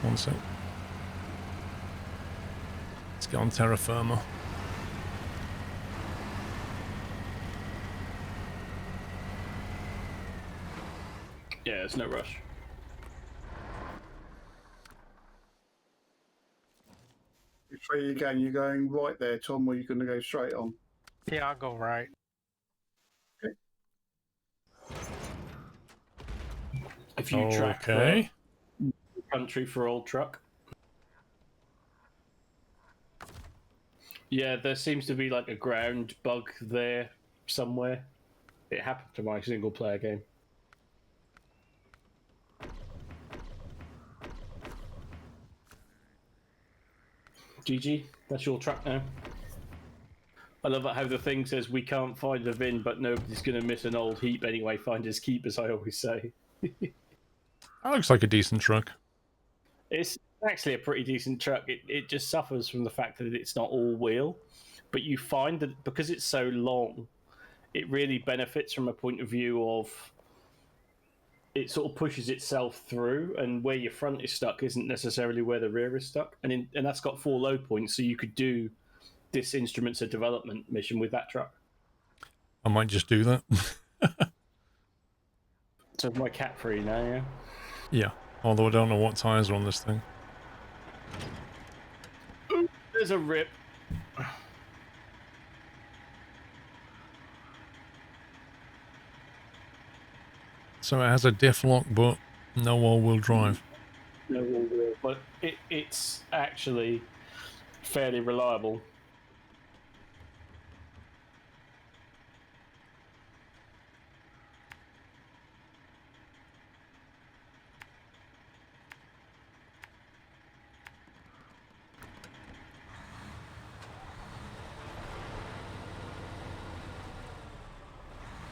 One sec. Let's get on terra firma. Yeah, there's no rush. Where you going? You're going right there, Tom, or you're going to go straight on? Yeah, I'll go right. If you track the country for old truck. Yeah, there seems to be like a ground bug there somewhere. It happened to my single player game. GG, that's your truck now. I love how the thing says we can't find the VIN, but nobody's going to miss an old heap anyway. Find his keep, as I always say. That looks like a decent truck. It's actually a pretty decent truck. It just suffers from the fact that it's not all wheel, but you find that because it's so long, it really benefits from a point of view of it sort of pushes itself through, and where your front is stuck isn't necessarily where the rear is stuck, and that's got 4 load points, so you could do this instruments of development mission with that truck. I might just do that. So my cat free now, yeah. Yeah, although I don't know what tyres are on this thing. Ooh, there's a rip. So it has a diff lock, but no all-wheel drive. No all-wheel, but it's actually fairly reliable.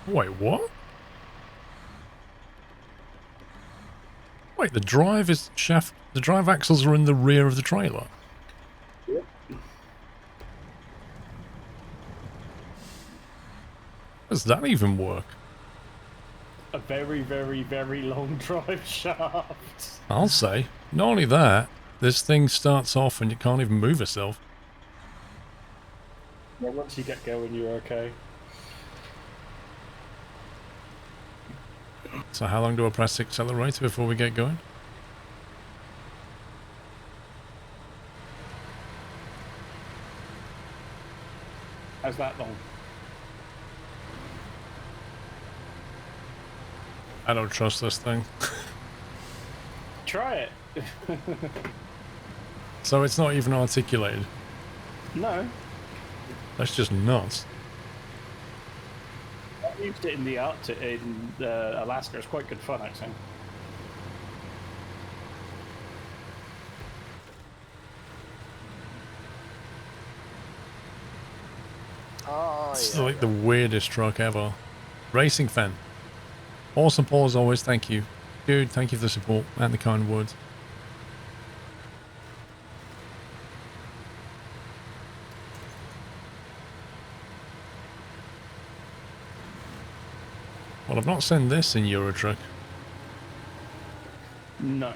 Wait, what? Wait, the drive axles are in the rear of the trailer. Yep. Does that even work? A very, very, very long drive shaft. I'll say. Not only that, this thing starts off and you can't even move yourself. Yeah, once you get going, you're okay. So how long do I press the accelerator before we get going? How's that long? I don't trust this thing. Try it. So it's not even articulated. No. That's just nuts. I used it in the Arctic, in Alaska. It's quite good fun, actually. Oh, It's yeah. like the weirdest truck ever. Racing fan. Awesome, Paul, as always. Thank you. Dude, thank you for the support and the kind words. Well, I've not seen this in Eurotruck. No.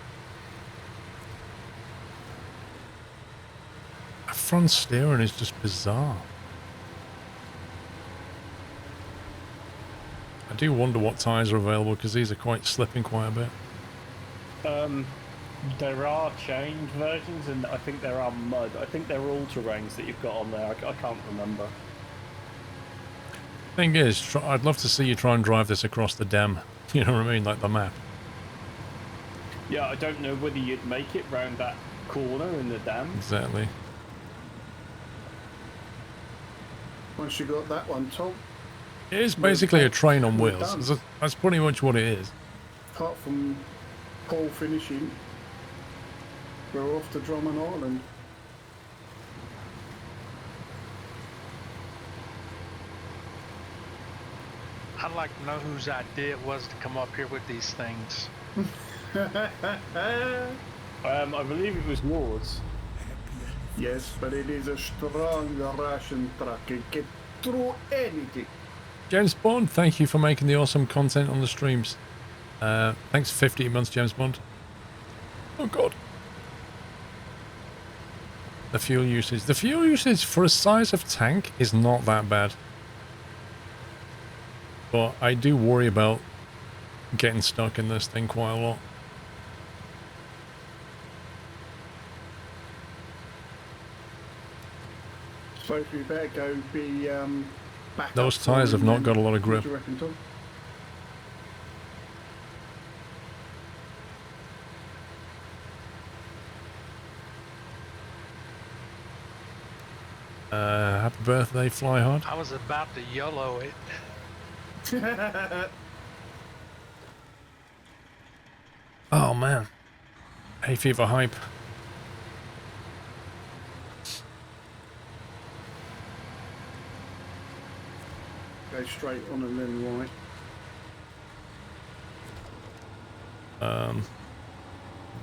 The front steering is just bizarre. I do wonder what tyres are available because these are quite slipping quite a bit. There are changed versions, and I think there are mud. I think they're all-terrains that you've got on there. I can't remember. Thing is, I'd love to see you try and drive this across the dam. You know what I mean? Like the map. Yeah, I don't know whether you'd make it round that corner in the dam. Exactly. Once you got that one, Tom, It is basically a train on We're wheels. done. That's pretty much what it is. apart from Paul finishing, we're off to Drummond Island. I'd like to know whose idea it was to come up here with these things. I believe it was yours. Yes, but it is a strong Russian truck. It can through anything. James Bond, thank you for making the awesome content on the streams. Thanks for 50 months, James Bond. Oh, God. The fuel usage. The fuel usage for a size of tank is not that bad. But I do worry about getting stuck in this thing quite a lot. So we better go be back. Those up tyres for have him not then. got a lot of What grip. do you reckon, Tom? Happy birthday, Fly Hard. I was about to YOLO it. Oh, man. Hay fever hype. Go straight on and then right.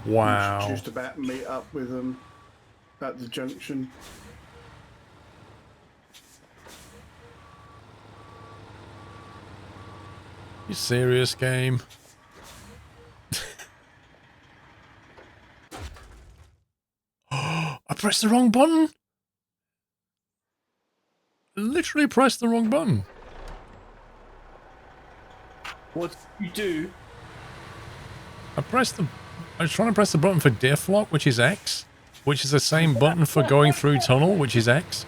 Wow. Just about meet up with them at the junction. You serious, game? I pressed the wrong button. Literally pressed the wrong button. What you do? I was trying to press the button for diff lock, which is X, which is the same button for going through tunnel, which is X.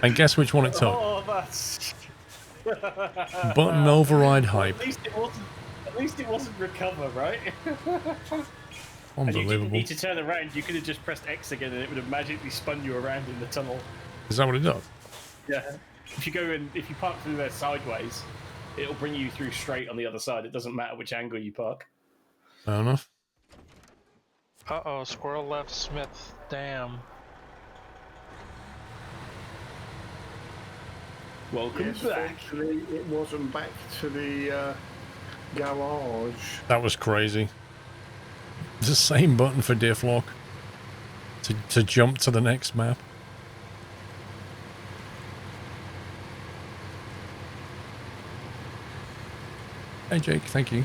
And guess which one it took? Oh, that's Button override hype. At least it wasn't recover, right? And you didn't Unbelievable. need to turn around. You could have just pressed X again, and it would have magically spun you around in the tunnel. Is that what it does? Yeah. If you park through there sideways, it'll bring you through straight on the other side. It doesn't matter which angle you park. Fair enough. Uh-oh, Squirrel left Smith. Damn. Welcome Yes, back. fortunately, it wasn't back to the garage. That was crazy. It's the same button for diff lock. To jump to the next map. Hey Jake, thank you.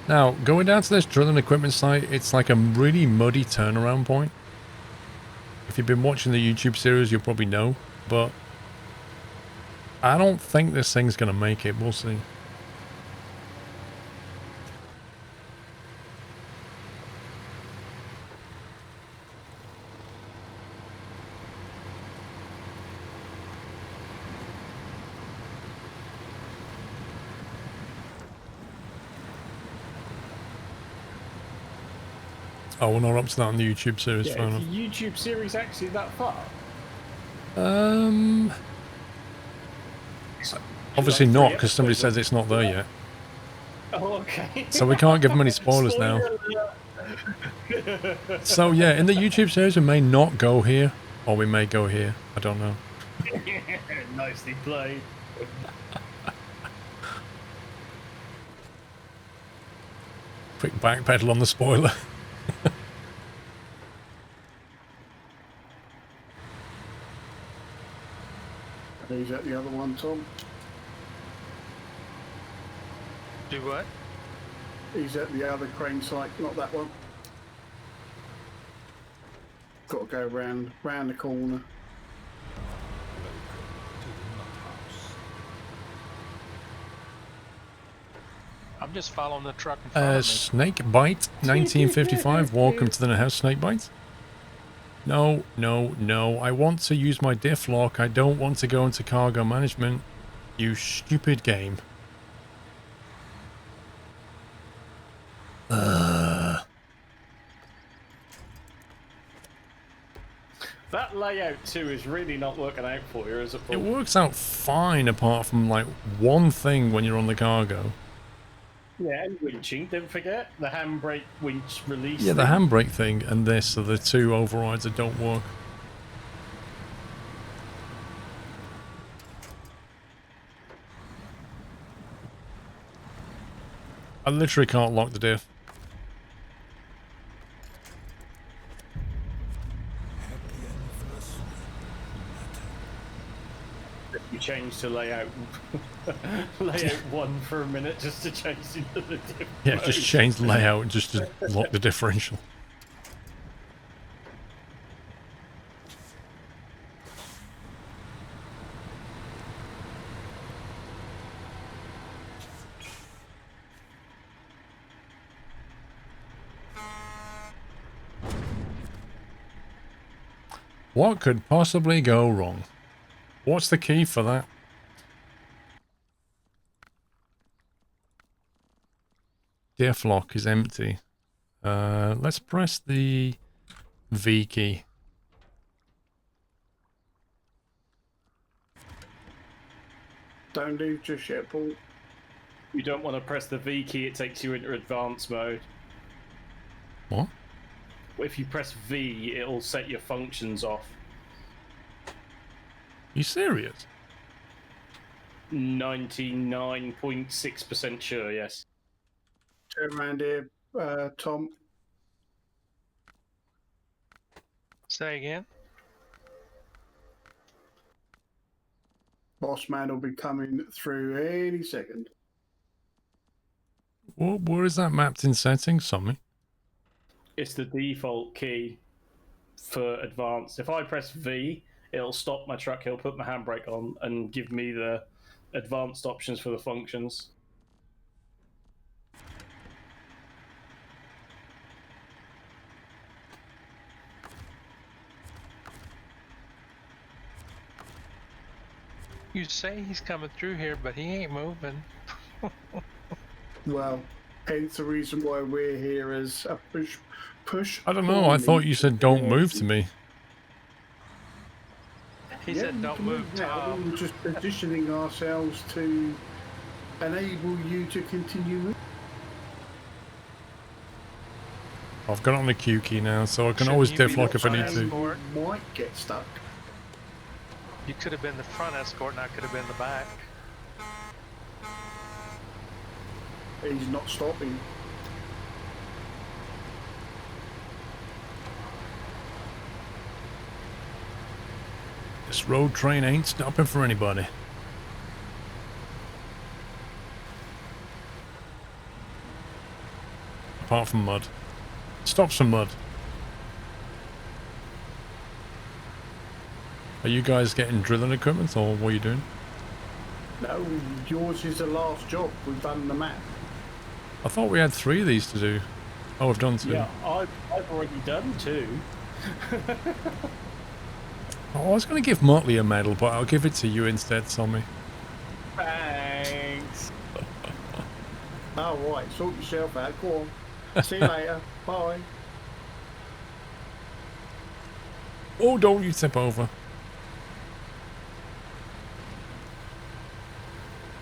Now, going down to this drilling equipment site, it's like a really muddy turnaround point. If you've been watching the YouTube series, you'll probably know, but I don't think this thing's going to make it. We'll see. Oh, we're not up to that on the YouTube series. Yeah, Fair is enough. the YouTube series actually that far? Obviously like not, 3 because somebody episodes says it's not there yet. Oh, okay. So we can't give them any spoilers now. So yeah, in the YouTube series, we may not go here, or we may go here. I don't know. Nicely played. Quick backpedal on the spoiler. He's at the other one, Tom. Do what? He's at the other crane site, not that one. Got to go round the corner. I'm just following the truck in front of me. Snakebite 1955. Welcome to the house, Snakebite. No, no, no. I want to use my diff lock. I don't want to go into cargo management. You stupid game. That layout too is really not working out for you, is it? It works out fine apart from like one thing when you're on the cargo. Yeah, and winching. Don't forget the handbrake winch release. Yeah, the thing. handbrake thing and this are the two overrides that don't work. I literally can't lock the diff. You change to layout layout 1 for a minute just to change into the different Yeah, just change layout just to lock the differential. What could possibly go wrong? What's the key for that? Diff lock is empty. Let's press the V key. Don't leave just yet, Paul. You don't want to press the V key, it takes you into advanced mode. What? If you press V, it'll set your functions off. You serious? 99.6% sure, yes. Turn around here, Tom. Say again? Boss man will be coming through any second. Where is that mapped in settings, Sommy? It's the default key for advanced. If I press V, it'll stop my truck, it'll put my handbrake on and give me the advanced options for the functions. You say he's coming through here, but he ain't moving. Well, hence the reason why we're here as a push. I don't know. I thought you said don't move to me. He Yeah, said you don't can move, now. Tom. We were just positioning ourselves to enable you to continue moving. I've got it on the Q key now, so I can Shouldn't always you be diff lock the if I front need to. escort? You might get stuck. You could have been the front escort, and I could have been the back. He's not stopping. This road train ain't stopping for anybody. Apart from mud. Stop some mud. Are you guys getting drilling equipment or what are you doing? No, yours is the last job. We've done the map. I thought we had 3 of these to do. Oh, we've done 2. Yeah, I've already done 2. Oh, I was going to give Motley a medal, but I'll give it to you instead, Tommy. Thanks. Oh, right. Sort yourself out. Go on. See you later. Bye. Oh, don't you tip over.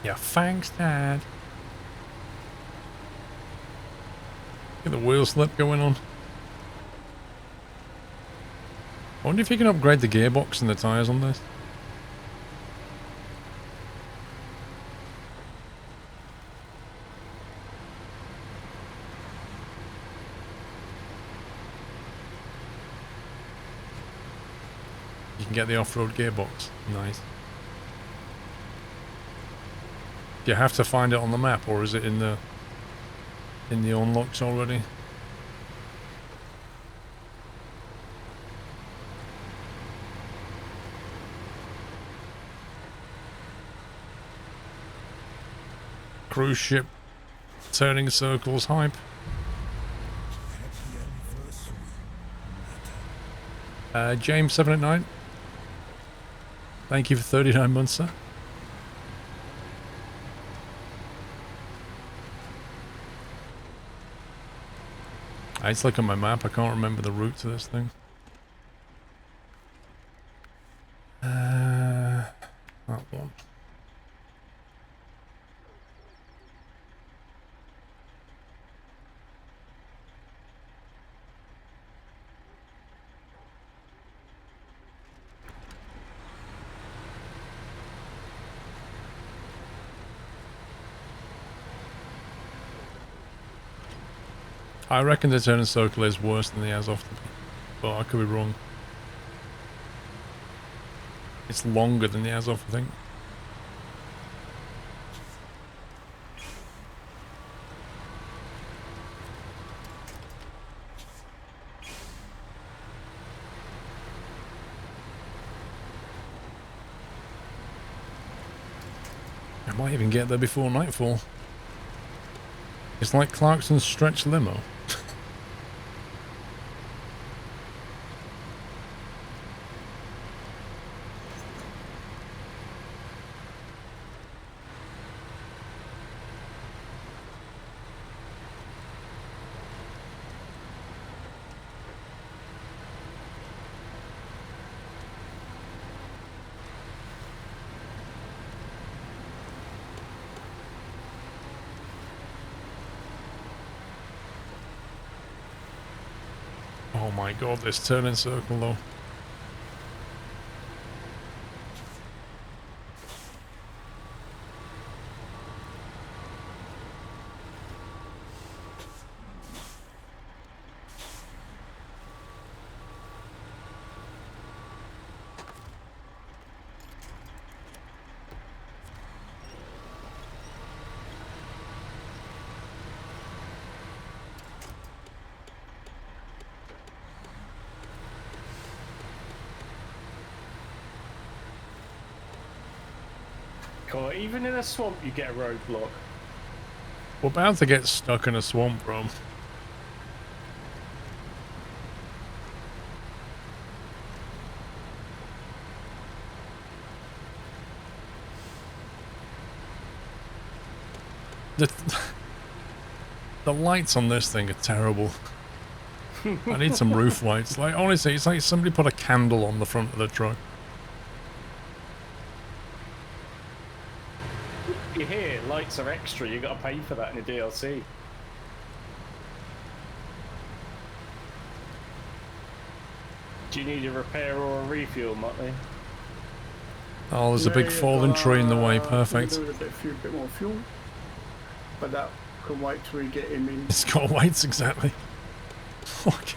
Yeah, thanks, Dad. Get the wheel slip going on. I wonder if you can upgrade the gearbox and the tyres on this. You can get the off-road gearbox. Nice. Do you have to find it on the map, or is it in the unlocks already? Cruise ship turning circles hype. Happy anniversary. James 789. Thank you for 39 months, sir. I just look at my map. I can't remember the route to this thing. That one. I reckon the turning circle is worse than the Azov, but I could be wrong. It's longer than the Azov, I think. I might even get there before nightfall. It's like Clarkson's stretch limo. Oh my god, this turning circle though. Cool. Even in a swamp, you get a roadblock. We're bound to get stuck in a swamp, bro. the lights on this thing are terrible. I need some roof lights. Like, honestly, it's like somebody put a candle on the front of the truck. You hear lights are extra, you got to pay for that in the DLC. Do you need a repair or a refuel, Motley? Oh, there's a big fallen tree in the way. Perfect. A bit more fuel, but that can wait till we get him in. It's got weights, exactly. Fuck.